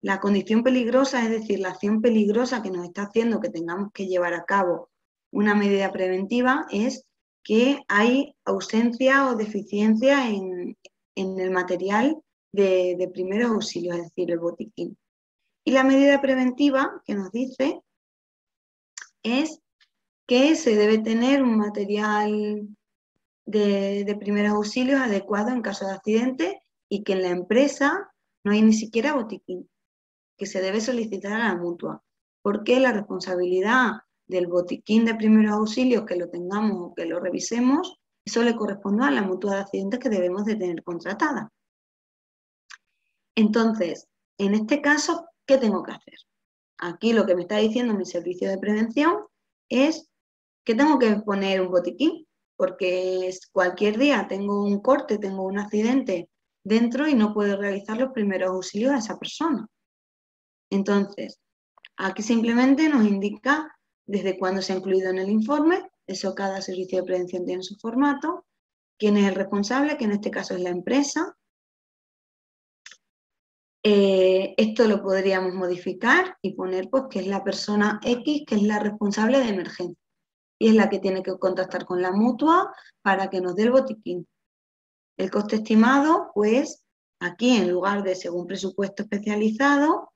La condición peligrosa, es decir, la acción peligrosa que nos está haciendo que tengamos que llevar a cabo una medida preventiva, es que hay ausencia o deficiencia en el material de primeros auxilios, es decir, el botiquín. Y la medida preventiva que nos dice es que se debe tener un material de primeros auxilios adecuado en caso de accidente y que en la empresa no hay ni siquiera botiquín, que se debe solicitar a la mutua, porque la responsabilidad del botiquín de primeros auxilios, que lo tengamos o que lo revisemos, eso le corresponde a la mutua de accidentes que debemos de tener contratada. Entonces, en este caso, ¿qué tengo que hacer? Aquí lo que me está diciendo mi servicio de prevención es que tengo que poner un botiquín, porque cualquier día tengo un corte, tengo un accidente dentro y no puedo realizar los primeros auxilios a esa persona. Entonces, aquí simplemente nos indica desde cuándo se ha incluido en el informe, eso cada servicio de prevención tiene su formato, quién es el responsable, que en este caso es la empresa. Esto lo podríamos modificar y poner pues, que es la persona X, que es la responsable de emergencia. Y es la que tiene que contactar con la mutua para que nos dé el botiquín. El coste estimado, pues aquí en lugar de según presupuesto especializado,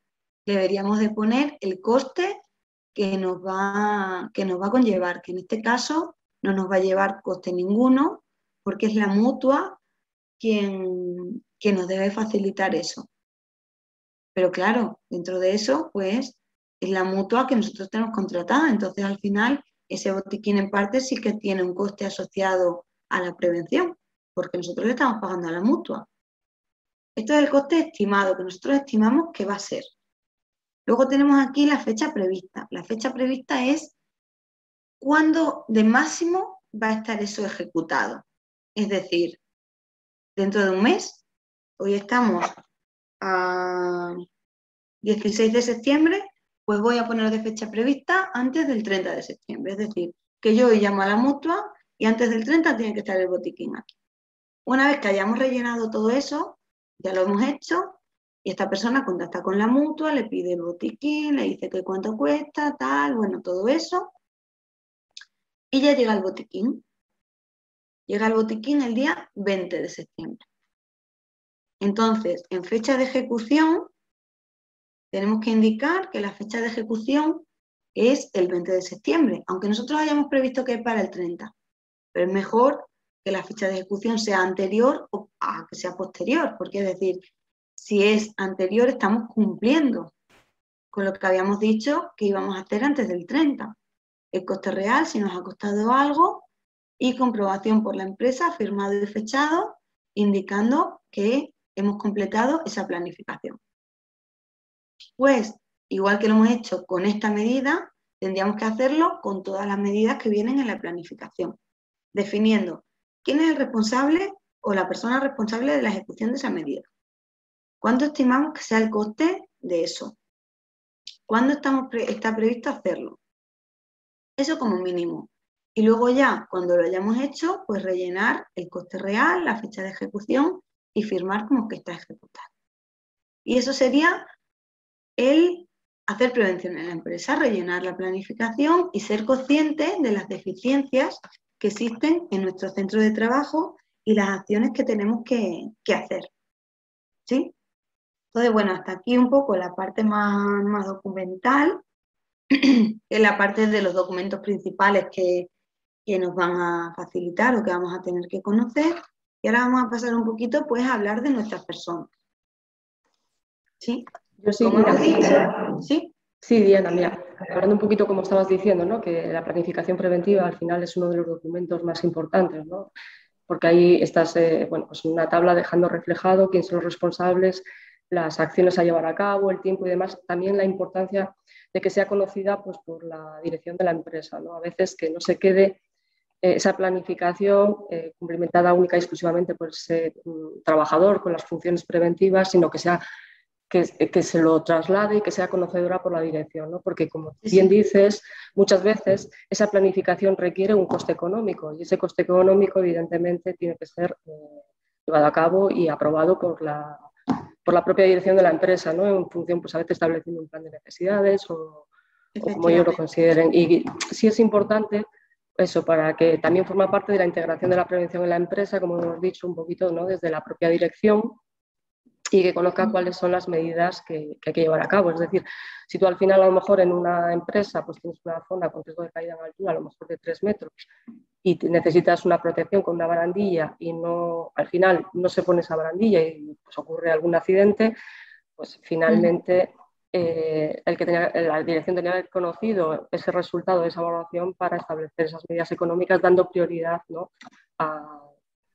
deberíamos de poner el coste que nos va a conllevar, que en este caso no nos va a llevar coste ninguno, porque es la mutua quien nos debe facilitar eso. Pero claro, dentro de eso, pues es la mutua que nosotros tenemos contratada, entonces al final ese botiquín en parte sí que tiene un coste asociado a la prevención, porque nosotros le estamos pagando a la mutua. Esto es el coste estimado, que nosotros estimamos que va a ser. Luego tenemos aquí la fecha prevista. La fecha prevista es cuándo de máximo va a estar eso ejecutado. Es decir, dentro de un mes, hoy estamos a 16 de septiembre, pues voy a poner de fecha prevista antes del 30 de septiembre. Es decir, que yo hoy llamo a la mutua y antes del 30 tiene que estar el botiquín aquí. Una vez que hayamos rellenado todo eso, ya lo hemos hecho, y esta persona contacta con la mutua, le pide el botiquín, le dice que cuánto cuesta, tal, bueno, todo eso, y ya llega el botiquín. Llega el botiquín el día 20 de septiembre. Entonces, en fecha de ejecución, tenemos que indicar que la fecha de ejecución es el 20 de septiembre, aunque nosotros hayamos previsto que es para el 30, pero es mejor que la fecha de ejecución sea anterior o a que sea posterior, porque es decir, si es anterior estamos cumpliendo con lo que habíamos dicho que íbamos a hacer antes del 30. El coste real, si nos ha costado algo, y comprobación por la empresa, firmado y fechado, indicando que hemos completado esa planificación. Pues, igual que lo hemos hecho con esta medida, tendríamos que hacerlo con todas las medidas que vienen en la planificación, definiendo quién es el responsable o la persona responsable de la ejecución de esa medida. ¿Cuánto estimamos que sea el coste de eso? ¿Cuándo está previsto hacerlo? Eso como mínimo. Y luego ya, cuando lo hayamos hecho, pues rellenar el coste real, la fecha de ejecución y firmar como que está ejecutado. Y eso sería el hacer prevención en la empresa, rellenar la planificación y ser consciente de las deficiencias que existen en nuestro centro de trabajo y las acciones que tenemos que hacer. ¿Sí? Entonces, bueno, hasta aquí un poco la parte más documental, que es la parte de los documentos principales que nos van a facilitar o que vamos a tener que conocer. Y ahora vamos a pasar un poquito pues a hablar de nuestras personas. ¿Sí? Yo sí, Como hemos dicho, ¿sí? Sí, Diana, mira, hablando un poquito como estabas diciendo, ¿no? Que la planificación preventiva al final es uno de los documentos más importantes, ¿no? Porque ahí estás, bueno, pues en una tabla dejando reflejado quiénes son los responsables, las acciones a llevar a cabo, el tiempo y demás. También la importancia de que sea conocida pues, por la dirección de la empresa, ¿no? A veces que no se quede esa planificación cumplimentada única y exclusivamente por ese trabajador con las funciones preventivas, sino que sea que se lo traslade y que sea conocedora por la dirección, ¿no? Porque, como bien dices, muchas veces esa planificación requiere un coste económico y ese coste económico, evidentemente, tiene que ser llevado a cabo y aprobado por la propia dirección de la empresa, ¿no? En función, pues a veces estableciendo un plan de necesidades o como ellos lo consideren. Y sí es importante eso, para que también forma parte de la integración de la prevención en la empresa, como hemos dicho un poquito, ¿no? Desde la propia dirección, y que conozca cuáles son las medidas que hay que llevar a cabo. Es decir, si tú al final a lo mejor en una empresa pues tienes una zona con riesgo de caída en altura a lo mejor de 3 metros y necesitas una protección con una barandilla y no, al final no se pone esa barandilla y pues ocurre algún accidente, pues finalmente la dirección tenía que haber conocido ese resultado de esa evaluación para establecer esas medidas económicas dando prioridad, ¿no?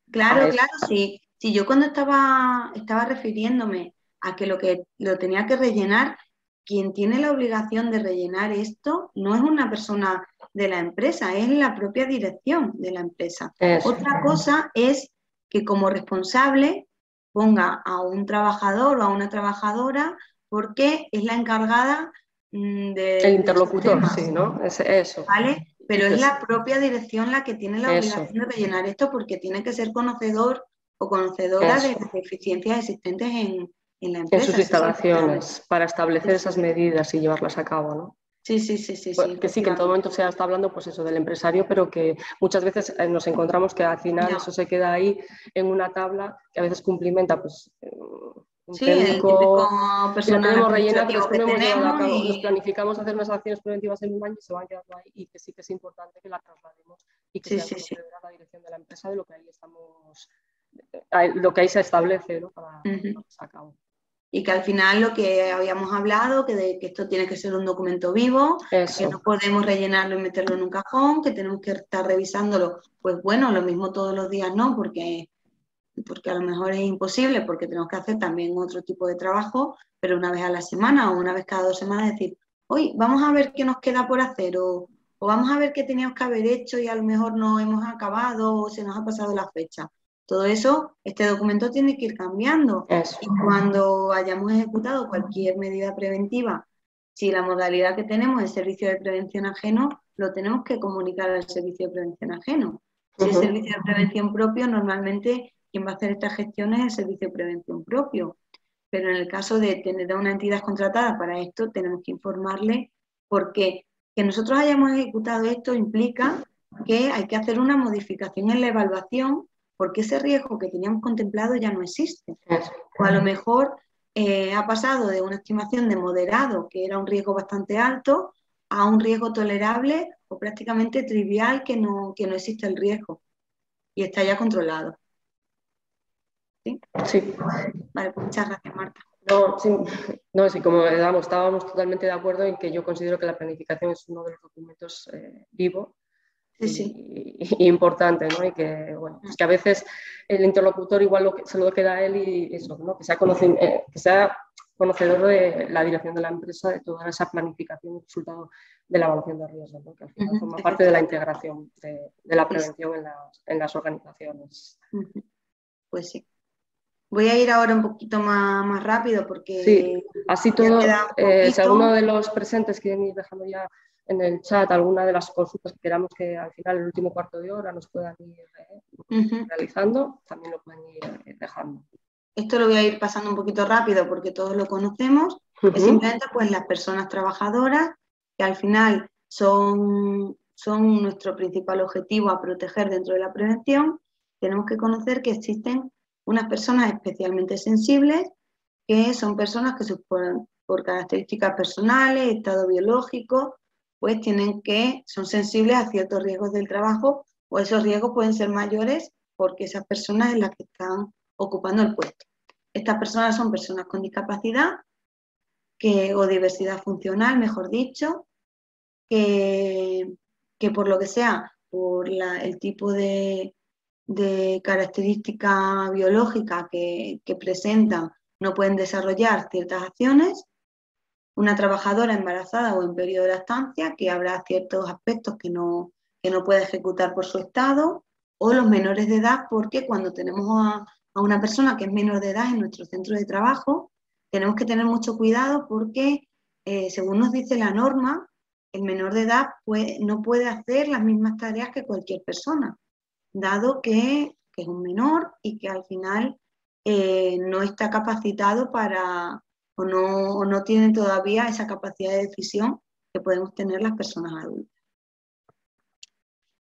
Claro, claro, sí. Sí, yo cuando estaba refiriéndome a que lo tenía que rellenar, quien tiene la obligación de rellenar esto no es una persona de la empresa, es la propia dirección de la empresa. Otra cosa es que como responsable ponga a un trabajador o a una trabajadora porque es la encargada el interlocutor, sí, ¿no? Eso. ¿Vale? Pero es la propia dirección la que tiene la obligación de rellenar esto porque tiene que ser conocedor o conocedora de las deficiencias existentes en la empresa. En sus instalaciones, para establecer esas medidas y llevarlas a cabo, ¿no? Sí. Que sí, que en todo momento se está hablando pues eso del empresario, pero que muchas veces nos encontramos que al final eso se queda ahí en una tabla que a veces cumplimenta pues un técnico y la tenemos rellena, pero es que no hemos llevado a cabo. Nos planificamos hacer unas acciones preventivas en un año y se van quedando ahí, y que sí que es importante que la traslademos y que sea conocedora la dirección de la empresa de lo que ahí estamos, lo que ahí se establece, ¿no? Para llevarse a cabo. Y que al final lo que habíamos hablado, que esto tiene que ser un documento vivo, que no podemos rellenarlo y meterlo en un cajón, que tenemos que estar revisándolo, pues bueno, lo mismo todos los días no, porque a lo mejor es imposible, porque tenemos que hacer también otro tipo de trabajo, pero una vez a la semana o una vez cada 2 semanas decir, hoy vamos a ver qué nos queda por hacer o vamos a ver qué teníamos que haber hecho y a lo mejor no hemos acabado o se nos ha pasado la fecha. Todo eso, este documento tiene que ir cambiando. Y cuando hayamos ejecutado cualquier medida preventiva, si la modalidad que tenemos es servicio de prevención ajeno, lo tenemos que comunicar al servicio de prevención ajeno. Si es servicio de prevención propio, normalmente quien va a hacer estas gestiones es el servicio de prevención propio. Pero en el caso de tener a una entidad contratada para esto, tenemos que informarle porque que nosotros hayamos ejecutado esto implica que hay que hacer una modificación en la evaluación porque ese riesgo que teníamos contemplado ya no existe. O a lo mejor ha pasado de una estimación de moderado, que era un riesgo bastante alto, a un riesgo tolerable o prácticamente trivial que no existe el riesgo y está ya controlado. ¿Sí? Vale, pues muchas gracias, Marta. Sí, como estábamos totalmente de acuerdo en que yo considero que la planificación es uno de los documentos vivos y importante, ¿no? Y que, bueno, pues que a veces el interlocutor igual se lo queda a él y eso, ¿no? Que sea conocedor de la dirección de la empresa, de toda esa planificación y resultado de la evaluación de riesgos, ¿no? Que al final forma parte de la integración de la prevención en las organizaciones. Pues sí. Voy a ir ahora un poquito más rápido porque... Sí, así todo, si alguno de los presentes quieren ir dejando ya en el chat alguna de las consultas que queramos que al final, el último cuarto de hora, nos puedan ir realizando, también lo pueden ir dejando. Esto lo voy a ir pasando un poquito rápido porque todos lo conocemos. Es simplemente pues las personas trabajadoras que al final son nuestro principal objetivo a proteger dentro de la prevención. Tenemos que conocer que existen unas personas especialmente sensibles, que son personas que por características personales, estado biológico, pues son sensibles a ciertos riesgos del trabajo o esos riesgos pueden ser mayores porque esas personas es las que están ocupando el puesto. Estas personas son personas con discapacidad o diversidad funcional, mejor dicho, que por lo que sea, por el tipo de característica biológica que presentan, no pueden desarrollar ciertas acciones. Una trabajadora embarazada o en periodo de lactancia, que habrá ciertos aspectos que no puede ejecutar por su estado, o los menores de edad, porque cuando tenemos a una persona que es menor de edad en nuestro centro de trabajo, tenemos que tener mucho cuidado porque, según nos dice la norma, el menor de edad no puede hacer las mismas tareas que cualquier persona, dado que es un menor y que al final no está capacitado para, o no tiene todavía esa capacidad de decisión que podemos tener las personas adultas.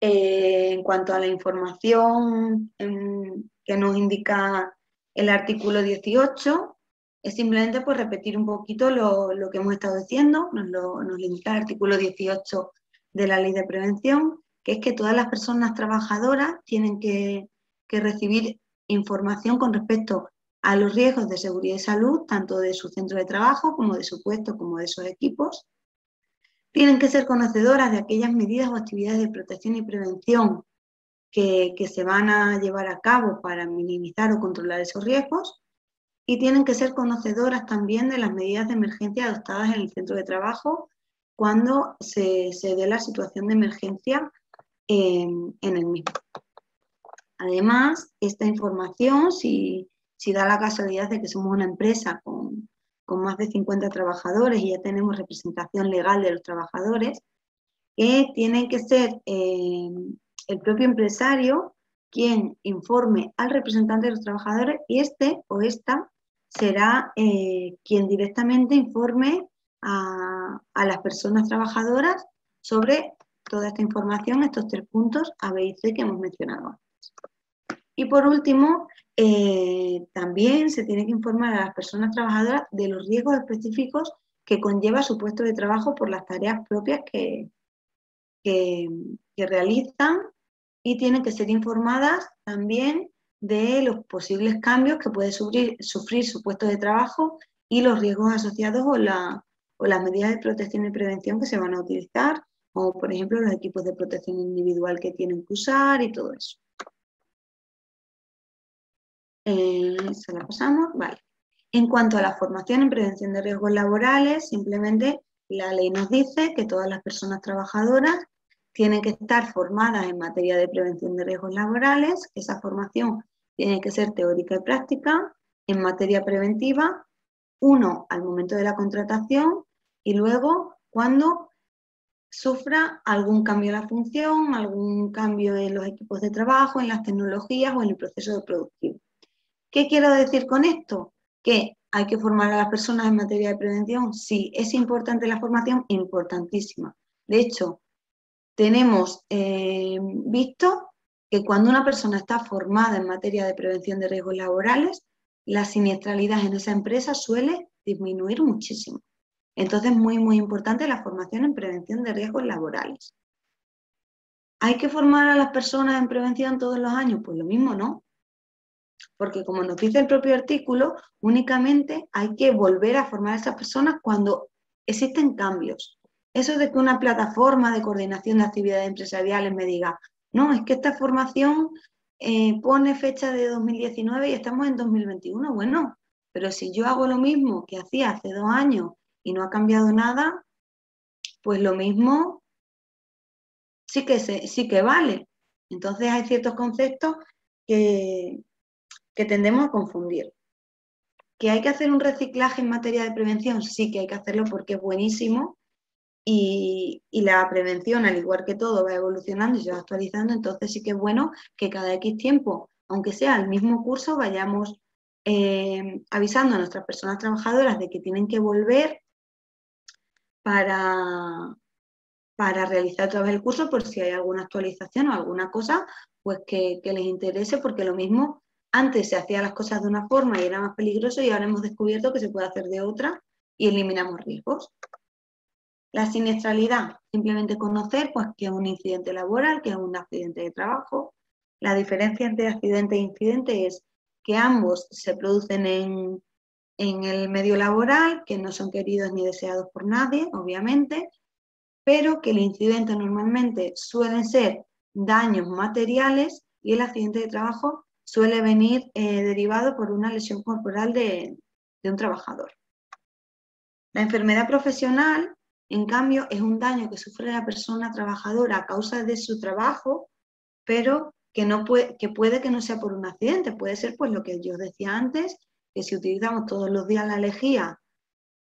En cuanto a la información que nos indica el artículo 18, es simplemente pues repetir un poquito lo que hemos estado diciendo, nos lo indica el artículo 18 de la Ley de Prevención, que es que todas las personas trabajadoras tienen que recibir información con respecto a los riesgos de seguridad y salud, tanto de su centro de trabajo como de su puesto, como de sus equipos. Tienen que ser conocedoras de aquellas medidas o actividades de protección y prevención que se van a llevar a cabo para minimizar o controlar esos riesgos, y tienen que ser conocedoras también de las medidas de emergencia adoptadas en el centro de trabajo cuando se dé la situación de emergencia en el mismo. Además, esta información, si da la casualidad de que somos una empresa con más de 50 trabajadores y ya tenemos representación legal de los trabajadores, tiene que ser el propio empresario quien informe al representante de los trabajadores, y este o esta será quien directamente informe a las personas trabajadoras sobre toda esta información, estos 3 puntos A, B y C que hemos mencionado antes. Y por último, también se tiene que informar a las personas trabajadoras de los riesgos específicos que conlleva su puesto de trabajo por las tareas propias que realizan, y tienen que ser informadas también de los posibles cambios que puede sufrir su puesto de trabajo y los riesgos asociados o las medidas de protección y prevención que se van a utilizar, como por ejemplo los equipos de protección individual que tienen que usar y todo eso. Se la pasamos, vale. En cuanto a la formación en prevención de riesgos laborales, simplemente la ley nos dice que todas las personas trabajadoras tienen que estar formadas en materia de prevención de riesgos laborales. Esa formación tiene que ser teórica y práctica en materia preventiva, uno al momento de la contratación y luego cuando sufra algún cambio en la función, algún cambio en los equipos de trabajo, en las tecnologías o en el proceso productivo. ¿Qué quiero decir con esto? Que hay que formar a las personas en materia de prevención. Sí, es importante la formación, importantísima. De hecho, tenemos visto que cuando una persona está formada en materia de prevención de riesgos laborales, la siniestralidad en esa empresa suele disminuir muchísimo. Entonces, muy, muy importante la formación en prevención de riesgos laborales. ¿Hay que formar a las personas en prevención todos los años? Pues lo mismo no. Porque como nos dice el propio artículo, únicamente hay que volver a formar a esas personas cuando existen cambios. Eso de que una plataforma de coordinación de actividades empresariales me diga, no, es que esta formación pone fecha de 2019 y estamos en 2021. Bueno, pero si yo hago lo mismo que hacía hace 2 años y no ha cambiado nada, pues lo mismo sí que vale. Entonces hay ciertos conceptos que tendemos a confundir. ¿Que hay que hacer un reciclaje en materia de prevención? Sí que hay que hacerlo porque es buenísimo y la prevención, al igual que todo, va evolucionando y se va actualizando, entonces sí que es bueno que cada X tiempo, aunque sea el mismo curso, vayamos avisando a nuestras personas trabajadoras de que tienen que volver para realizar otra vez el curso por si hay alguna actualización o alguna cosa pues que les interese, porque lo mismo antes se hacían las cosas de una forma y era más peligroso y ahora hemos descubierto que se puede hacer de otra y eliminamos riesgos. La siniestralidad, simplemente conocer pues, que es un incidente laboral, que es un accidente de trabajo. La diferencia entre accidente e incidente es que ambos se producen en en el medio laboral, que no son queridos ni deseados por nadie, obviamente, pero que el incidente normalmente suelen ser daños materiales y el accidente de trabajo suele venir derivado por una lesión corporal de un trabajador. La enfermedad profesional, en cambio, es un daño que sufre la persona trabajadora a causa de su trabajo, pero que puede que no sea por un accidente, puede ser pues lo que yo os decía antes, que si utilizamos todos los días la lejía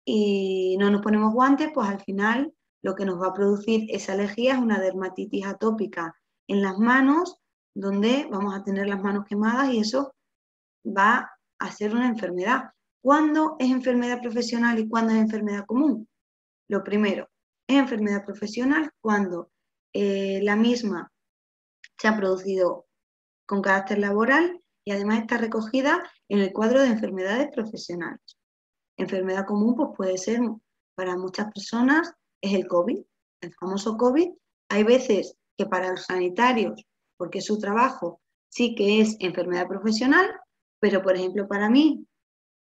y no nos ponemos guantes, pues al final lo que nos va a producir esa lejía es una dermatitis atópica en las manos, donde vamos a tener las manos quemadas y eso va a ser una enfermedad. ¿Cuándo es enfermedad profesional y cuándo es enfermedad común? Lo primero, es enfermedad profesional cuando la misma se ha producido con carácter laboral y además está recogida en el cuadro de enfermedades profesionales. Enfermedad común pues puede ser para muchas personas es el COVID, el famoso COVID. Hay veces que para los sanitarios, porque su trabajo sí que es enfermedad profesional, pero por ejemplo para mí,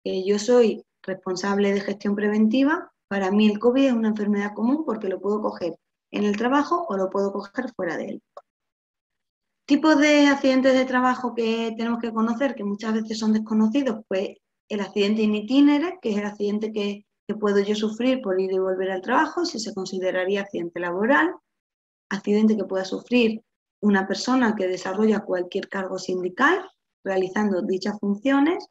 que yo soy responsable de gestión preventiva, para mí el COVID es una enfermedad común porque lo puedo coger en el trabajo o lo puedo coger fuera de él. Tipos de accidentes de trabajo que tenemos que conocer, que muchas veces son desconocidos, pues el accidente in itinere, que es el accidente que puedo yo sufrir por ir y volver al trabajo, si se consideraría accidente laboral, accidente que pueda sufrir una persona que desarrolla cualquier cargo sindical realizando dichas funciones,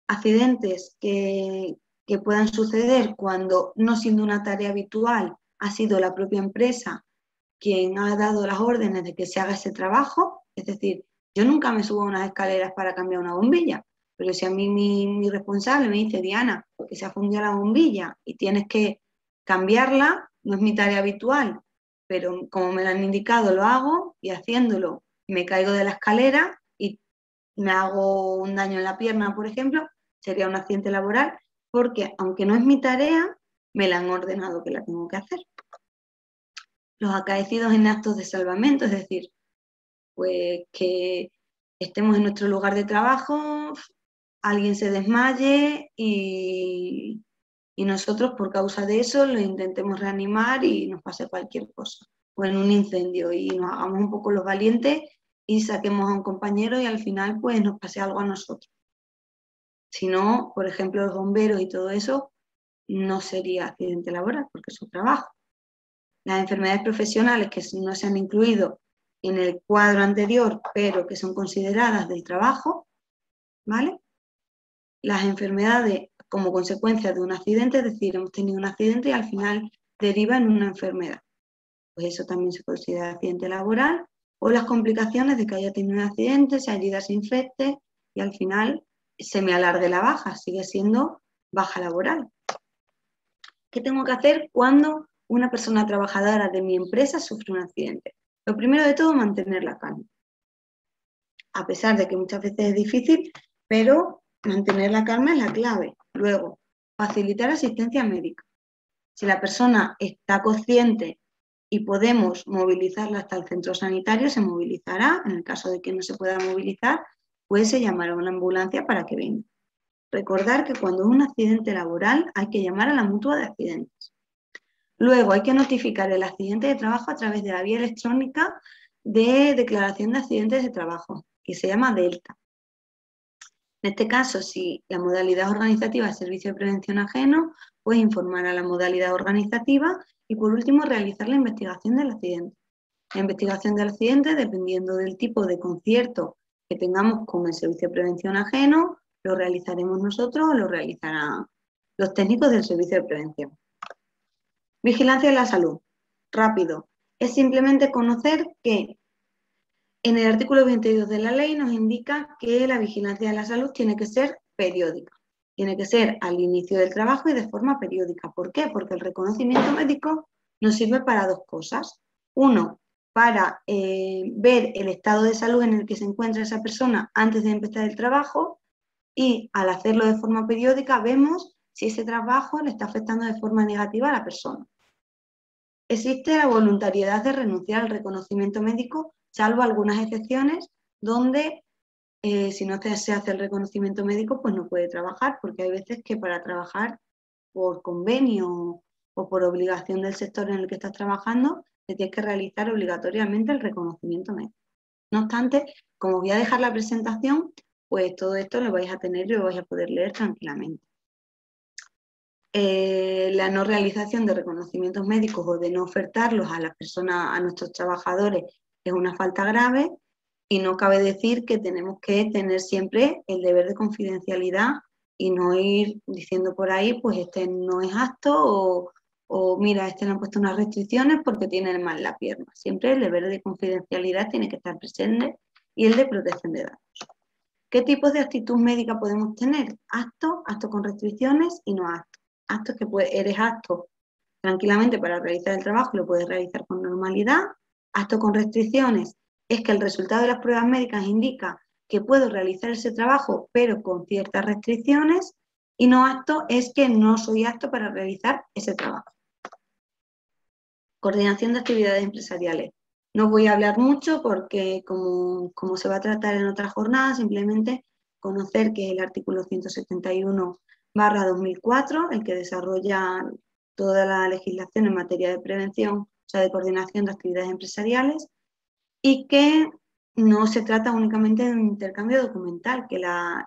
accidentes que puedan suceder cuando, no siendo una tarea habitual, ha sido la propia empresa quien ha dado las órdenes de que se haga ese trabajo. Es decir, yo nunca me subo a unas escaleras para cambiar una bombilla, pero si a mí mi responsable me dice, Diana, que se ha fundido la bombilla y tienes que cambiarla, no es mi tarea habitual, pero como me lo han indicado lo hago y haciéndolo me caigo de la escalera y me hago un daño en la pierna, por ejemplo, sería un accidente laboral, porque aunque no es mi tarea, me la han ordenado que la tengo que hacer. Los acaecidos en actos de salvamento, es decir, pues que estemos en nuestro lugar de trabajo, alguien se desmaye y nosotros por causa de eso lo intentemos reanimar y nos pase cualquier cosa, o en un incendio y nos hagamos un poco los valientes y saquemos a un compañero y al final pues nos pase algo a nosotros. Si no, por ejemplo, los bomberos y todo eso no sería accidente laboral porque es su trabajo. Las enfermedades profesionales que no se han incluido en el cuadro anterior, pero que son consideradas del trabajo, ¿vale? Las enfermedades como consecuencia de un accidente, es decir, hemos tenido un accidente y al final deriva en una enfermedad. Pues eso también se considera accidente laboral, o las complicaciones de que haya tenido un accidente, esa herida se infecte y al final se me alargue la baja, sigue siendo baja laboral. ¿Qué tengo que hacer cuando una persona trabajadora de mi empresa sufre un accidente? Lo primero de todo, mantener la calma. A pesar de que muchas veces es difícil, pero mantener la calma es la clave. Luego, facilitar asistencia médica. Si la persona está consciente y podemos movilizarla hasta el centro sanitario, se movilizará. En el caso de que no se pueda movilizar, pues se llamará a una ambulancia para que venga. Recordar que cuando es un accidente laboral hay que llamar a la mutua de accidentes. Luego hay que notificar el accidente de trabajo a través de la vía electrónica de declaración de accidentes de trabajo, que se llama DELTA. En este caso, si la modalidad organizativa es servicio de prevención ajeno, pues informar a la modalidad organizativa y por último realizar la investigación del accidente. La investigación del accidente, dependiendo del tipo de concierto que tengamos con el servicio de prevención ajeno, lo realizaremos nosotros o lo realizarán los técnicos del servicio de prevención. Vigilancia de la salud. Rápido. Es simplemente conocer que en el artículo 22 de la ley nos indica que la vigilancia de la salud tiene que ser periódica. Tiene que ser al inicio del trabajo y de forma periódica. ¿Por qué? Porque el reconocimiento médico nos sirve para dos cosas. Uno, para ver el estado de salud en el que se encuentra esa persona antes de empezar el trabajo y al hacerlo de forma periódica vemos si ese trabajo le está afectando de forma negativa a la persona. Existe la voluntariedad de renunciar al reconocimiento médico, salvo algunas excepciones donde si no se hace el reconocimiento médico, pues no puede trabajar, porque hay veces que para trabajar por convenio o por obligación del sector en el que estás trabajando, te tienes que realizar obligatoriamente el reconocimiento médico. No obstante, como voy a dejar la presentación, pues todo esto lo vais a tener y lo vais a poder leer tranquilamente. La no realización de reconocimientos médicos o de no ofertarlos a las personas, a nuestros trabajadores, es una falta grave y no cabe decir que tenemos que tener siempre el deber de confidencialidad y no ir diciendo por ahí, pues este no es apto o mira, este le han puesto unas restricciones porque tiene mal la pierna. Siempre el deber de confidencialidad tiene que estar presente y el de protección de datos. ¿Qué tipos de actitud médica podemos tener? Apto, apto con restricciones y no apto. Apto es que eres apto tranquilamente para realizar el trabajo, lo puedes realizar con normalidad. Apto con restricciones es que el resultado de las pruebas médicas indica que puedo realizar ese trabajo, pero con ciertas restricciones. Y no apto es que no soy apto para realizar ese trabajo. Coordinación de actividades empresariales. No voy a hablar mucho porque como se va a tratar en otras jornadas, simplemente conocer que el artículo 171/2004, el que desarrolla toda la legislación en materia de prevención, o sea, de coordinación de actividades empresariales, y que no se trata únicamente de un intercambio documental, que la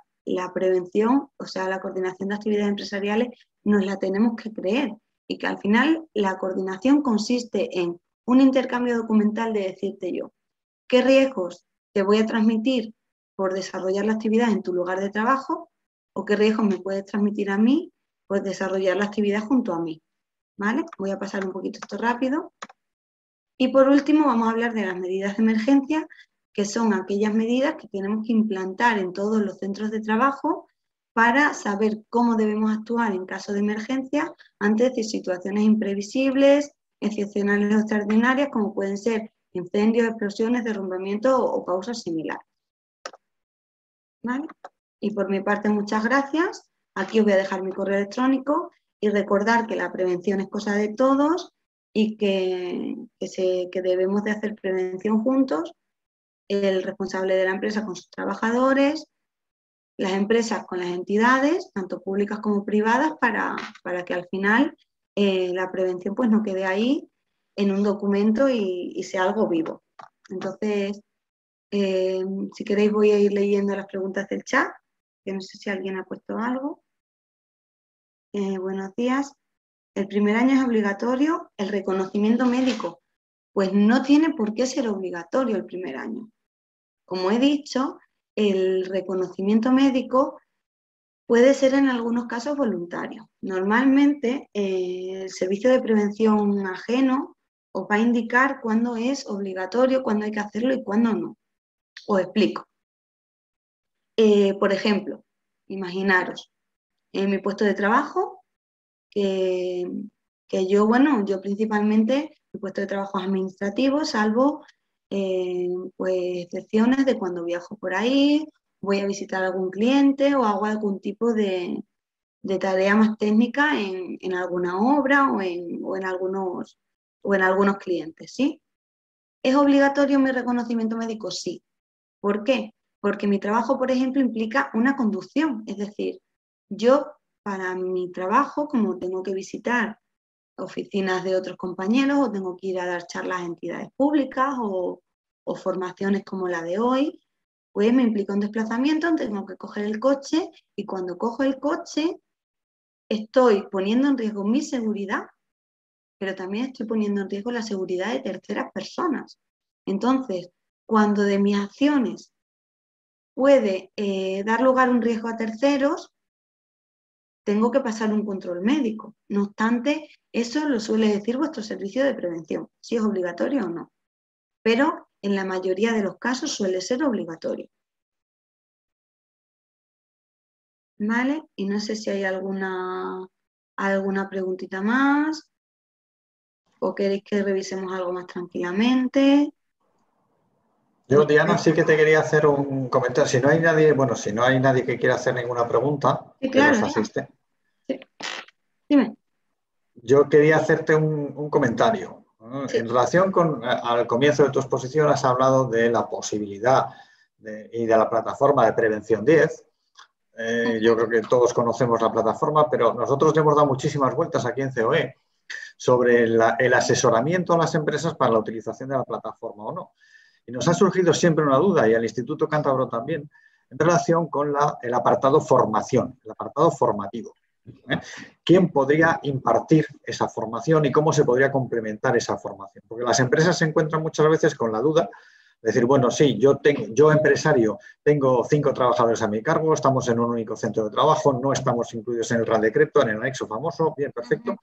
prevención, o sea, la coordinación de actividades empresariales, nos la tenemos que creer y que al final la coordinación consiste en un intercambio documental de decirte yo, ¿qué riesgos te voy a transmitir por desarrollar la actividad en tu lugar de trabajo o qué riesgos me puedes transmitir a mí por desarrollar la actividad junto a mí? ¿Vale? Voy a pasar un poquito esto rápido. Y por último vamos a hablar de las medidas de emergencia, que son aquellas medidas que tenemos que implantar en todos los centros de trabajo para saber cómo debemos actuar en caso de emergencia ante situaciones imprevisibles, excepcionales o extraordinarias, como pueden ser incendios, explosiones, derrumbamientos o causas similares. ¿Vale? Y por mi parte, muchas gracias. Aquí os voy a dejar mi correo electrónico y recordar que la prevención es cosa de todos y que debemos de hacer prevención juntos, el responsable de la empresa con sus trabajadores, las empresas con las entidades, tanto públicas como privadas, para que al final la prevención pues no quede ahí en un documento y sea algo vivo. Entonces, si queréis voy a ir leyendo las preguntas del chat, que no sé si alguien ha puesto algo. Buenos días. El primer año es obligatorio el reconocimiento médico. Pues no tiene por qué ser obligatorio el primer año. Como he dicho, el reconocimiento médico puede ser en algunos casos voluntario. Normalmente el servicio de prevención ajeno os va a indicar cuándo es obligatorio, cuándo hay que hacerlo y cuándo no. Os explico. Por ejemplo, imaginaros, en mi puesto de trabajo, que yo principalmente, mi puesto de trabajo es administrativo, salvo pues excepciones de cuando viajo por ahí, voy a visitar a algún cliente o hago algún tipo de tarea más técnica en alguna obra o en algunos clientes, ¿sí? ¿Es obligatorio mi reconocimiento médico? Sí. ¿Por qué? Porque mi trabajo, por ejemplo, implica una conducción, es decir, yo para mi trabajo, como tengo que visitar oficinas de otros compañeros o tengo que ir a dar charlas a entidades públicas o formaciones como la de hoy, pues me implica un desplazamiento, tengo que coger el coche y cuando cojo el coche estoy poniendo en riesgo mi seguridad, pero también estoy poniendo en riesgo la seguridad de terceras personas. Entonces, cuando de mis acciones puede dar lugar a un riesgo a terceros, tengo que pasar un control médico. No obstante, eso lo suele decir vuestro servicio de prevención, si es obligatorio o no. Pero en la mayoría de los casos suele ser obligatorio. ¿Vale? Y no sé si hay alguna preguntita más o queréis que revisemos algo más tranquilamente. Yo, Diana, sí que te quería hacer un comentario. Si no hay nadie que quiera hacer ninguna pregunta, sí, que claro, nos asiste. Sí. Dime. Yo quería hacerte un comentario. Sí. En relación con, al comienzo de tu exposición has hablado de la posibilidad y de la plataforma de Prevención 10. Yo creo que todos conocemos la plataforma, pero nosotros le hemos dado muchísimas vueltas aquí en COE sobre el asesoramiento a las empresas para la utilización de la plataforma o no. Y nos ha surgido siempre una duda, y al Instituto Cántabro también, en relación con el apartado formación, el apartado formativo. ¿Quién podría impartir esa formación y cómo se podría complementar esa formación? Porque las empresas se encuentran muchas veces con la duda de decir, bueno, sí, yo empresario tengo 5 trabajadores a mi cargo, estamos en un único centro de trabajo, no estamos incluidos en el Real Decreto, en el anexo famoso, bien, perfecto,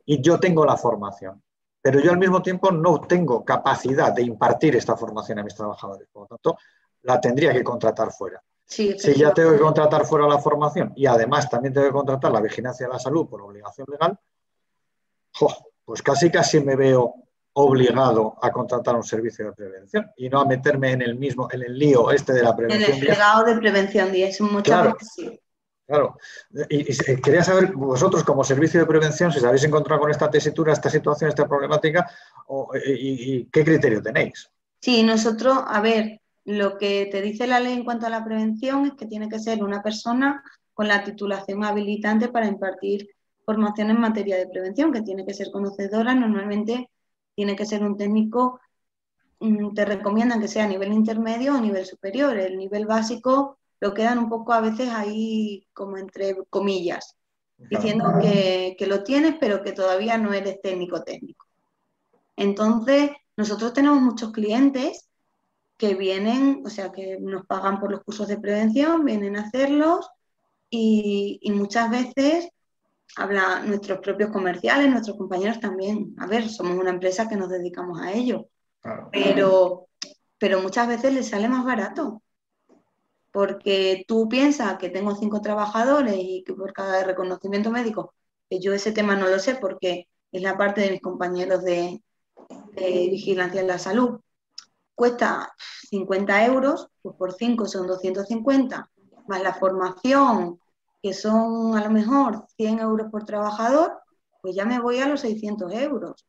y yo tengo la formación, pero yo al mismo tiempo no tengo capacidad de impartir esta formación a mis trabajadores, por lo tanto, la tendría que contratar fuera. Sí, si ya tengo que contratar fuera la formación y además también tengo que contratar la vigilancia de la salud por obligación legal, pues casi me veo obligado a contratar un servicio de prevención y no a meterme en el lío de la prevención. En el fregado de Prevención 10, muchas veces sí. Claro. Y quería saber vosotros como servicio de prevención si os habéis encontrado con esta tesitura, esta situación, esta problemática y qué criterio tenéis. Sí, nosotros, a ver, lo que te dice la ley en cuanto a la prevención es que tiene que ser una persona con la titulación habilitante para impartir formación en materia de prevención, que tiene que ser conocedora, normalmente tiene que ser un técnico, te recomiendan que sea a nivel intermedio o nivel superior. El nivel básico lo quedan un poco a veces ahí como entre comillas, diciendo que lo tienes pero que todavía no eres técnico. Entonces, nosotros tenemos muchos clientes que vienen, o sea, que nos pagan por los cursos de prevención, vienen a hacerlos y muchas veces hablan nuestros propios comerciales, nuestros compañeros también. A ver, somos una empresa que nos dedicamos a ello, pero muchas veces les sale más barato. Porque tú piensas que tengo 5 trabajadores y que por cada reconocimiento médico, que yo ese tema no lo sé porque es la parte de mis compañeros de vigilancia en la salud, cuesta 50 euros, pues por 5 son 250, más la formación, que son a lo mejor 100 euros por trabajador, pues ya me voy a los 600 euros.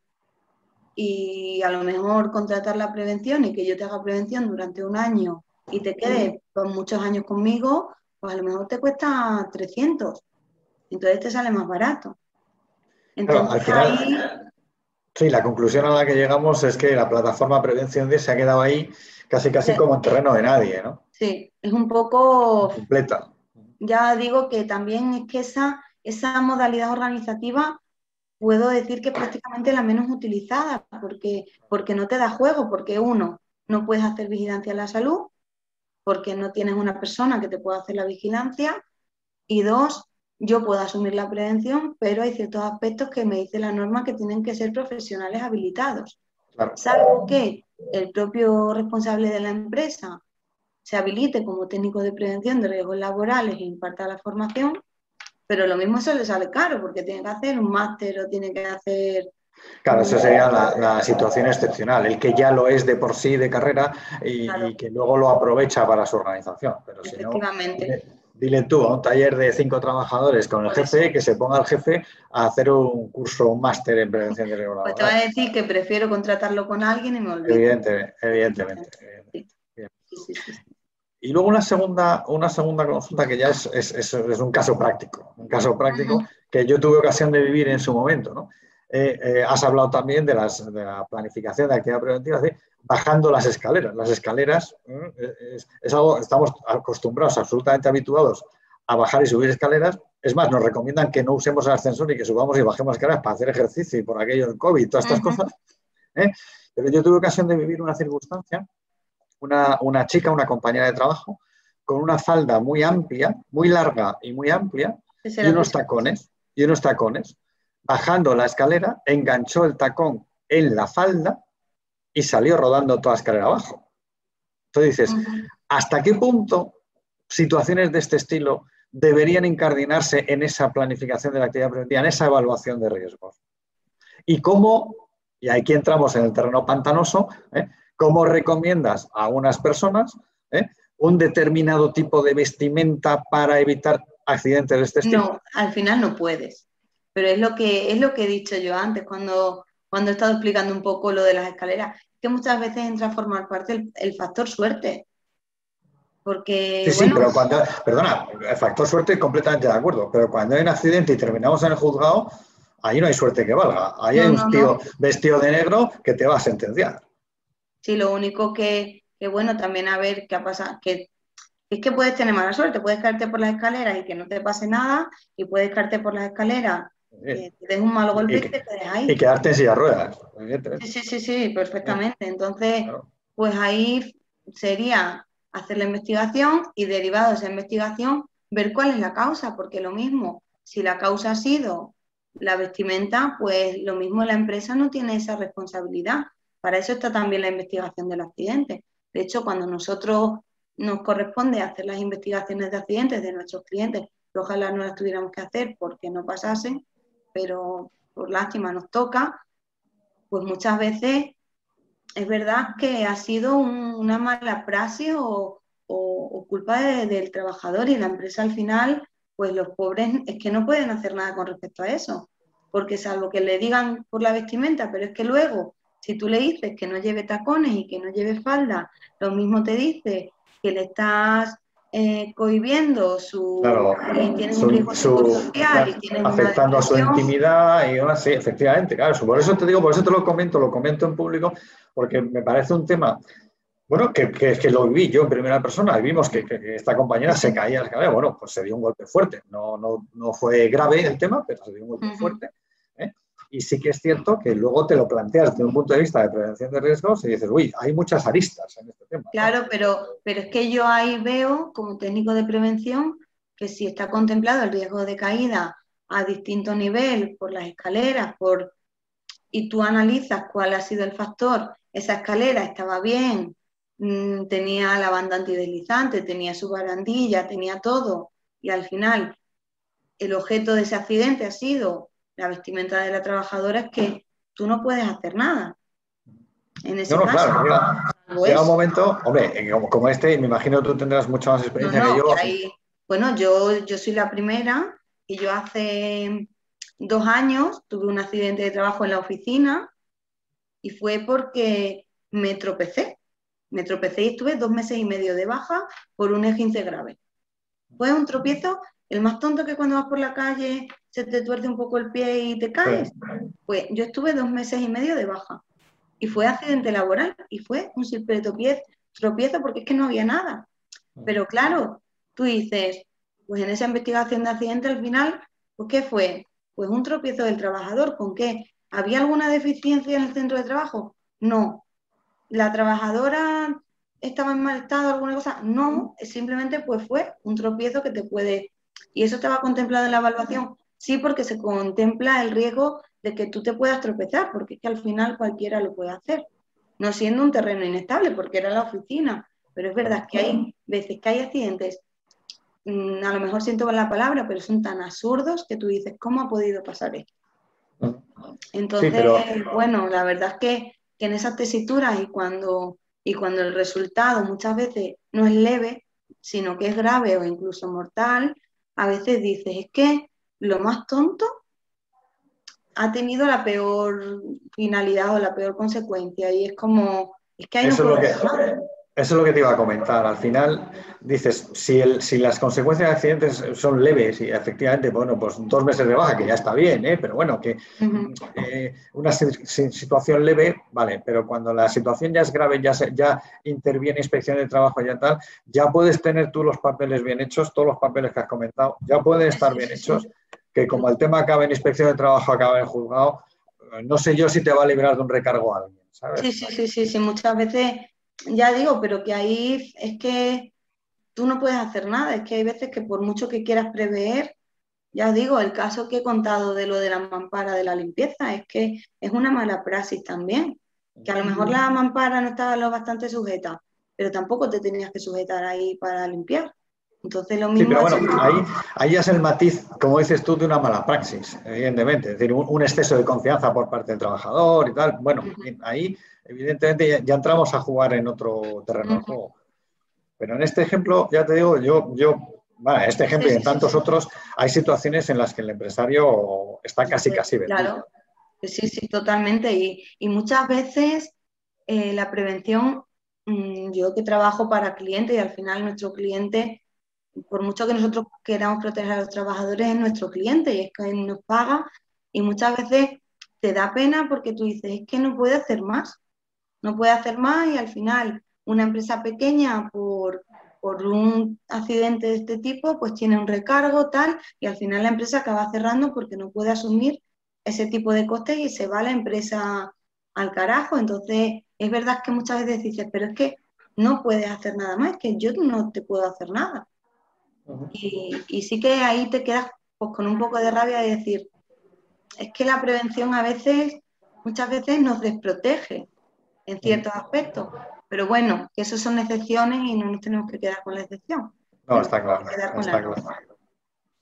Y a lo mejor contratar la prevención y que yo te haga prevención durante un año y te quedes por muchos años conmigo, pues a lo mejor te cuesta 300. Entonces te sale más barato. Entonces claro, al final, sí, la conclusión a la que llegamos es que la plataforma Prevención 10 se ha quedado ahí casi como en terreno de nadie, ¿no? Sí, es un poco completa. Ya digo que también es que esa modalidad organizativa puedo decir que es prácticamente la menos utilizada porque no te da juego, porque uno, no puedes hacer vigilancia en la salud, porque no tienes una persona que te pueda hacer la vigilancia, y 2, yo puedo asumir la prevención, pero hay ciertos aspectos que me dice la norma que tienen que ser profesionales habilitados. Claro. Salvo que el propio responsable de la empresa se habilite como técnico de prevención de riesgos laborales e imparta la formación, pero lo mismo se le sale caro porque tiene que hacer un máster o tiene que hacer... Claro, esa sería la situación excepcional, el que ya lo es de por sí de carrera y que luego lo aprovecha para su organización. Pero si no, dile tú a un taller de 5 trabajadores con el jefe que se ponga el jefe a hacer un curso, un máster en prevención de riesgos laborales. Pues te va a decir que prefiero contratarlo con alguien y me olvido. Evidentemente. Sí. Y luego una segunda consulta que ya es un caso práctico, que yo tuve ocasión de vivir en su momento, ¿no? Has hablado también de la planificación de actividad preventiva, ¿sí? Bajando las escaleras. Las escaleras es algo, estamos acostumbrados, absolutamente habituados a bajar y subir escaleras. Es más, nos recomiendan que no usemos el ascensor y que subamos y bajemos escaleras para hacer ejercicio y por aquello del COVID, todas estas cosas. Pero yo tuve ocasión de vivir una circunstancia, una chica, una compañera de trabajo, con una falda muy amplia, muy larga y muy amplia, y unos tacones, bajando la escalera, enganchó el tacón en la falda y salió rodando toda la escalera abajo. Entonces dices, ¿hasta qué punto situaciones de este estilo deberían incardinarse en esa planificación de la actividad preventiva, en esa evaluación de riesgos? Y cómo, y aquí entramos en el terreno pantanoso, ¿cómo recomiendas a unas personas un determinado tipo de vestimenta para evitar accidentes de este estilo? No, al final no puedes. Pero es lo que he dicho yo antes cuando he estado explicando un poco lo de las escaleras, que muchas veces entra a formar parte el factor suerte. Porque, Sí, pero cuando, perdona, el factor suerte completamente de acuerdo, pero cuando hay un accidente y terminamos en el juzgado, ahí no hay suerte que valga. Ahí hay un tío vestido de negro que te va a sentenciar. Sí, lo único que bueno, también a ver qué ha pasado, que es que puedes tener mala suerte, puedes caerte por las escaleras y que no te pase nada, y puedes caerte por las escaleras, que te des un mal golpe y te quedes ahí. Y quedarte en silla de ruedas, evidentemente. Sí, perfectamente. Entonces, claro, pues ahí sería hacer la investigación y derivado de esa investigación ver cuál es la causa, porque lo mismo, si la causa ha sido la vestimenta, pues lo mismo la empresa no tiene esa responsabilidad. Para eso está también la investigación del accidente. De hecho, cuando nosotros nos corresponde hacer las investigaciones de accidentes de nuestros clientes, que ojalá no las tuviéramos que hacer porque no pasasen, pero por lástima nos toca, pues muchas veces es verdad que ha sido una mala praxis o culpa del trabajador, y la empresa al final, pues los pobres es que no pueden hacer nada con respecto a eso, porque salvo que le digan por la vestimenta, pero es que luego, si tú le dices que no lleve tacones y que no lleve falda, lo mismo te dice que le estás cohibiendo y tienes un riesgo psicosocial y tienes afectando a su intimidad y demás, sí, efectivamente, claro. Por eso te digo, por eso te lo comento en público, porque me parece un tema, bueno, que lo viví yo en primera persona, y vimos que esta compañera se caía al cabello, bueno, pues se dio un golpe fuerte, no fue grave el tema, pero se dio un golpe fuerte, ¿eh? Y sí que es cierto que luego te lo planteas desde un punto de vista de prevención de riesgos y dices, uy, hay muchas aristas en este tema. Claro, ¿no? pero es que yo ahí veo, como técnico de prevención, que si está contemplado el riesgo de caída a distinto nivel por las escaleras, y tú analizas cuál ha sido el factor, esa escalera estaba bien, tenía la banda antideslizante, tenía su barandilla, tenía todo, y al final el objeto de ese accidente ha sido la vestimenta de la trabajadora, es que tú no puedes hacer nada. En ese caso, claro, llega un momento, hombre, como este, me imagino que tú tendrás mucha más experiencia que yo. Bueno, yo soy la primera, y yo hace 2 años tuve un accidente de trabajo en la oficina, y fue porque me tropecé y estuve 2 meses y medio de baja por un esguince grave. Fue un tropiezo, el más tonto, que cuando vas por la calle se te tuerce un poco el pie y te caes. Pues yo estuve 2 meses y medio de baja, y fue accidente laboral, y fue un simple tropiezo porque es que no había nada. Pero claro, tú dices, pues en esa investigación de accidente al final, pues ¿qué fue? Pues un tropiezo del trabajador. ¿Con qué? ¿Había alguna deficiencia en el centro de trabajo? No. ¿La trabajadora estaba en mal estado, alguna cosa? No, simplemente pues fue un tropiezo que te puede... ¿Y eso estaba contemplado en la evaluación? Sí, porque se contempla el riesgo de que tú te puedas tropezar, porque es que al final cualquiera lo puede hacer, no siendo un terreno inestable, porque era la oficina. Pero es verdad que hay veces que hay accidentes, a lo mejor siento la palabra, pero son tan absurdos que tú dices, ¿cómo ha podido pasar esto? Entonces, sí, bueno, la verdad es que en esas tesituras y cuando el resultado muchas veces no es leve, sino que es grave o incluso mortal, a veces dices, es que lo más tonto ha tenido la peor finalidad o la peor consecuencia, y es como, es que ahí no puedo hacer nada. Eso es lo que te iba a comentar. Al final, dices, si las consecuencias de accidentes son leves y efectivamente, bueno, pues 2 meses de baja, que ya está bien, pero bueno, que una situación leve, vale, pero cuando la situación ya es grave, ya interviene inspección de trabajo, ya tal, ya puedes tener tú los papeles bien hechos, todos los papeles que has comentado, ya pueden estar bien hechos, que como el tema acaba en inspección de trabajo, acaba en juzgado, no sé yo si te va a librar de un recargo a alguien, ¿sabes? Sí, muchas veces... Ya digo, pero que ahí es que tú no puedes hacer nada, es que hay veces que por mucho que quieras prever, ya os digo, el caso que he contado de lo de la mampara de la limpieza, es que es una mala praxis también, que a lo mejor la mampara no estaba lo bastante sujeta, pero tampoco te tenías que sujetar ahí para limpiar. Entonces lo mismo... Sí, pero bueno, ahí ya es el matiz, como dices tú, de una mala praxis, evidentemente, es decir, un exceso de confianza por parte del trabajador y tal. Bueno, ahí evidentemente ya entramos a jugar en otro terreno de juego. Pero en este ejemplo, ya te digo, en este ejemplo y en tantos otros, hay situaciones en las que el empresario está casi vendido. Claro, sí, totalmente. Y muchas veces la prevención, yo que trabajo para clientes y al final nuestro cliente, por mucho que nosotros queramos proteger a los trabajadores, es nuestro cliente y es que nos paga y muchas veces te da pena porque tú dices, es que no puede hacer más, no puede hacer más y al final una empresa pequeña por un accidente de este tipo pues tiene un recargo tal y al final la empresa acaba cerrando porque no puede asumir ese tipo de costes y se va la empresa al carajo. Entonces es verdad que muchas veces dices, pero es que no puedes hacer nada más, es que yo no te puedo hacer nada. Y sí que ahí te quedas pues, con un poco de rabia de decir, es que la prevención muchas veces nos desprotege en ciertos aspectos, pero bueno, que eso son excepciones y no nos tenemos que quedar con la excepción, No, está claro, quedar con está la claro. norma.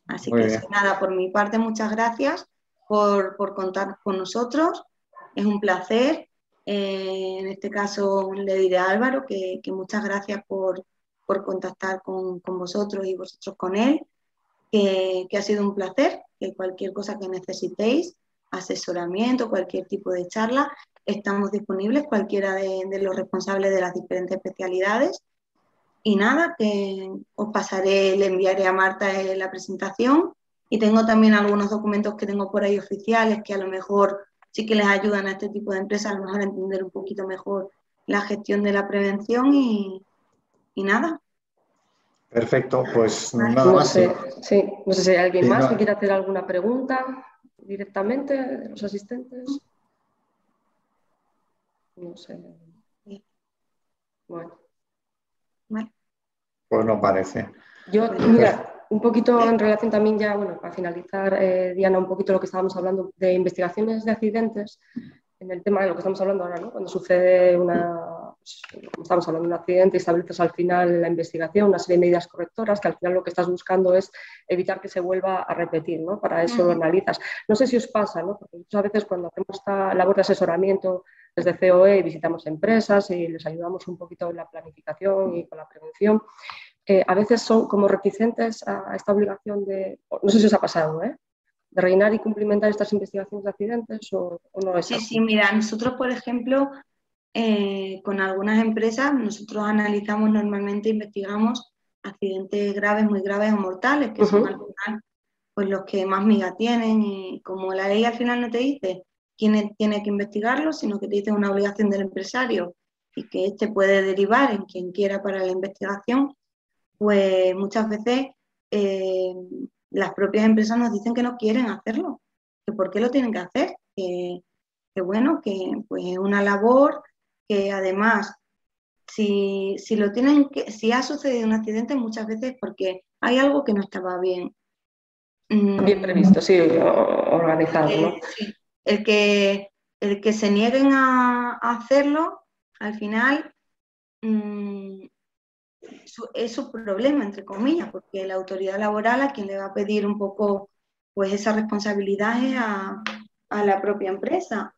Así Muy que bien. nada, por mi parte muchas gracias por contar con nosotros, es un placer. En este caso le diré a Álvaro que muchas gracias por contactar con vosotros y vosotros con él, que ha sido un placer, que cualquier cosa que necesitéis, asesoramiento, cualquier tipo de charla, estamos disponibles, cualquiera de los responsables de las diferentes especialidades. Y nada, que os pasaré, le enviaré a Marta la presentación y tengo también algunos documentos que tengo por ahí oficiales que a lo mejor sí que les ayudan a este tipo de empresas a lo mejor a entender un poquito mejor la gestión de la prevención y nada. Perfecto, pues nada No más. sé, sí, no sé si hay alguien Sí, más no, que quiera hacer alguna pregunta directamente de los asistentes. No sé. Bueno. ¿Vale? pues no parece. Yo, mira, un poquito en relación también ya, bueno, para finalizar, Diana, un poquito lo que estábamos hablando de investigaciones de accidentes, en el tema de lo que estamos hablando ahora, ¿no? Cuando sucede como estamos hablando de un accidente y estableces al final la investigación, una serie de medidas correctoras, que al final lo que estás buscando es evitar que se vuelva a repetir, ¿no? Para eso lo analizas. No sé si os pasa, ¿no? Porque muchas veces cuando hacemos esta labor de asesoramiento desde COE visitamos empresas y les ayudamos un poquito en la planificación y con la prevención, a veces son como reticentes a esta obligación de, no sé si os ha pasado, de rellenar y cumplimentar estas investigaciones de accidentes o no es Sí, así. sí, mira, nosotros, por ejemplo, con algunas empresas, nosotros analizamos normalmente, investigamos accidentes graves, muy graves o mortales, que son al final pues, los que más miga tienen. Y como la ley al final no te dice quién tiene que investigarlo, sino que te dice una obligación del empresario y que éste puede derivar en quien quiera para la investigación, pues muchas veces las propias empresas nos dicen que no quieren hacerlo, que por qué lo tienen que hacer, que bueno, que pues es una labor que además si lo tienen si ha sucedido un accidente muchas veces porque hay algo que no estaba bien. Bien previsto, sí, organizado, ¿no? Sí, el que se nieguen a hacerlo, al final es su problema, entre comillas, porque la autoridad laboral a quien le va a pedir un poco pues esa responsabilidad es a la propia empresa.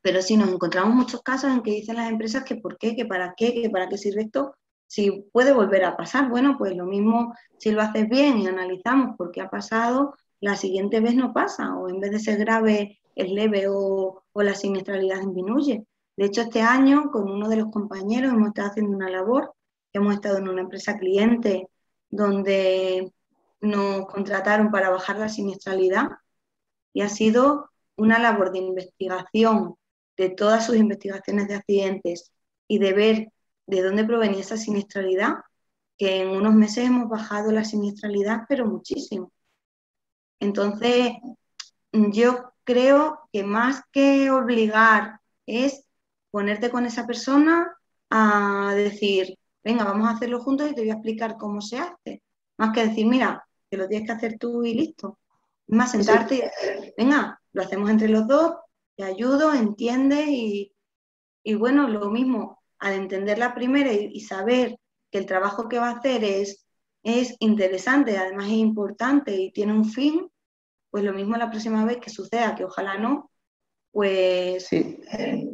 Pero sí, nos encontramos muchos casos en que dicen las empresas que por qué, que para qué, que para qué sirve esto, si puede volver a pasar. Bueno, pues lo mismo si lo haces bien y analizamos por qué ha pasado, la siguiente vez no pasa, o en vez de ser grave es leve o la siniestralidad disminuye. De hecho, este año con uno de los compañeros hemos estado haciendo una labor, hemos estado en una empresa cliente donde nos contrataron para bajar la siniestralidad y ha sido una labor de investigación de todas sus investigaciones de accidentes y de ver de dónde provenía esa siniestralidad, que en unos meses hemos bajado la siniestralidad, pero muchísimo. Entonces, yo creo que más que obligar es ponerte con esa persona a decir, venga, vamos a hacerlo juntos y te voy a explicar cómo se hace. Más que decir, mira, que lo tienes que hacer tú y listo. Es más sentarte y decir, venga, lo hacemos entre los dos, te ayudo, entiendes y bueno, lo mismo, al entender la primera y saber que el trabajo que va a hacer es interesante, además es importante y tiene un fin, pues lo mismo la próxima vez que suceda, que ojalá no, pues... Sí,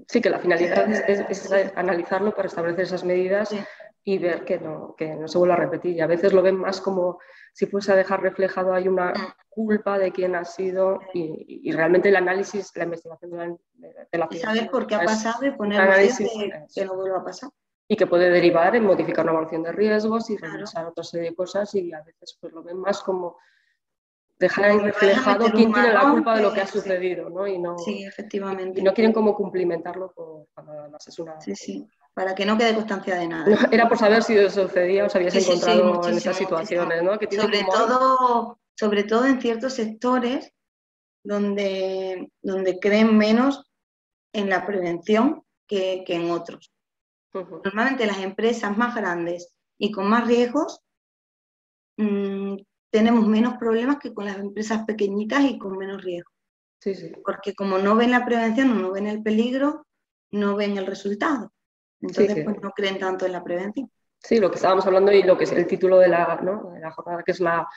sí que la finalidad es analizarlo para establecer esas medidas y ver que no se vuelva a repetir. Y a veces lo ven más como si fuese a dejar reflejado hay una culpa de quién ha sido y realmente el análisis, la investigación de la y saber por qué ha pasado y poner medidas que no vuelva a pasar. Y que puede derivar en modificar una evaluación de riesgos y revisar otra serie de cosas, y a veces pues lo ven más como dejar ahí reflejado quién tiene la culpa de lo que ha sucedido, ¿no? Y no, sí, efectivamente. Y no quieren como cumplimentarlo cuando además es una... Sí, sí, para que no quede constancia de nada. No, era por saber si eso sucedía o si habías encontrado en esas situaciones, ¿no? Que sobre todo en ciertos sectores donde creen menos en la prevención que en otros. Normalmente las empresas más grandes y con más riesgos tenemos menos problemas que con las empresas pequeñitas y con menos riesgo. Sí, sí. Porque como no ven la prevención o no ven el peligro, no ven el resultado. Entonces, pues no creen tanto en la prevención. Sí, lo que estábamos hablando y lo que es el título de la jornada, que es la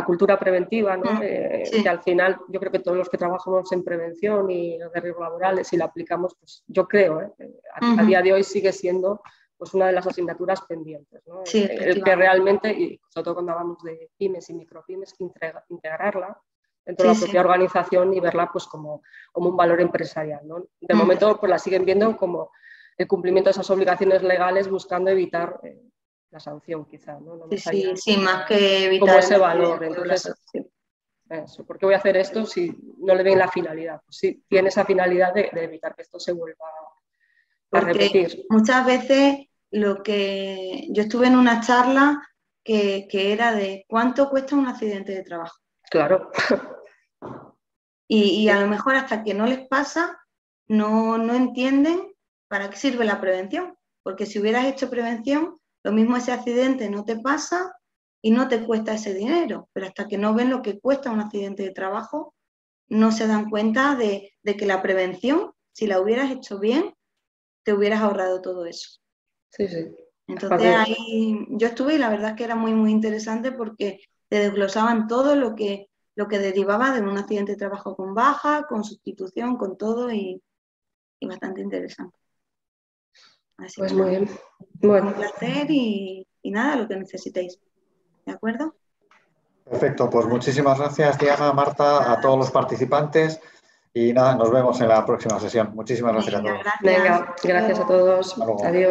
cultura preventiva, ¿no? Que al final yo creo que todos los que trabajamos en prevención y de riesgos laborales, si la aplicamos, pues yo creo, a día de hoy sigue siendo pues una de las asignaturas pendientes, ¿no? Sí, el que realmente, y sobre todo cuando hablamos de pymes y micropymes, integrarla dentro de la propia organización y verla pues como un valor empresarial, ¿no? De momento pues la siguen viendo como el cumplimiento de esas obligaciones legales, buscando evitar la sanción, quizá, ¿no? Sí, más que evitar como ese valor. Entonces, eso, ¿por qué voy a hacer esto si no le ven la finalidad? Pues sí, tiene esa finalidad de evitar que esto se vuelva a repetir. Muchas veces yo estuve en una charla que era de cuánto cuesta un accidente de trabajo. Claro. Y a lo mejor hasta que no les pasa, no entienden para qué sirve la prevención. Porque si hubieras hecho prevención, lo mismo ese accidente no te pasa y no te cuesta ese dinero. Pero hasta que no ven lo que cuesta un accidente de trabajo, no se dan cuenta de que la prevención, si la hubieras hecho bien, te hubieras ahorrado todo eso. Sí, sí. Entonces ahí yo estuve y la verdad es que era muy, muy interesante porque te desglosaban todo lo que derivaba de un accidente de trabajo con baja, con sustitución, con todo y bastante interesante. Así pues que muy bien. Bueno. Un placer y nada, lo que necesitéis. ¿De acuerdo? Perfecto, pues muchísimas gracias, Diana, Marta, a todos los participantes y nada, nos vemos en la próxima sesión. Muchísimas gracias a todos. Venga, gracias a todos. Adiós.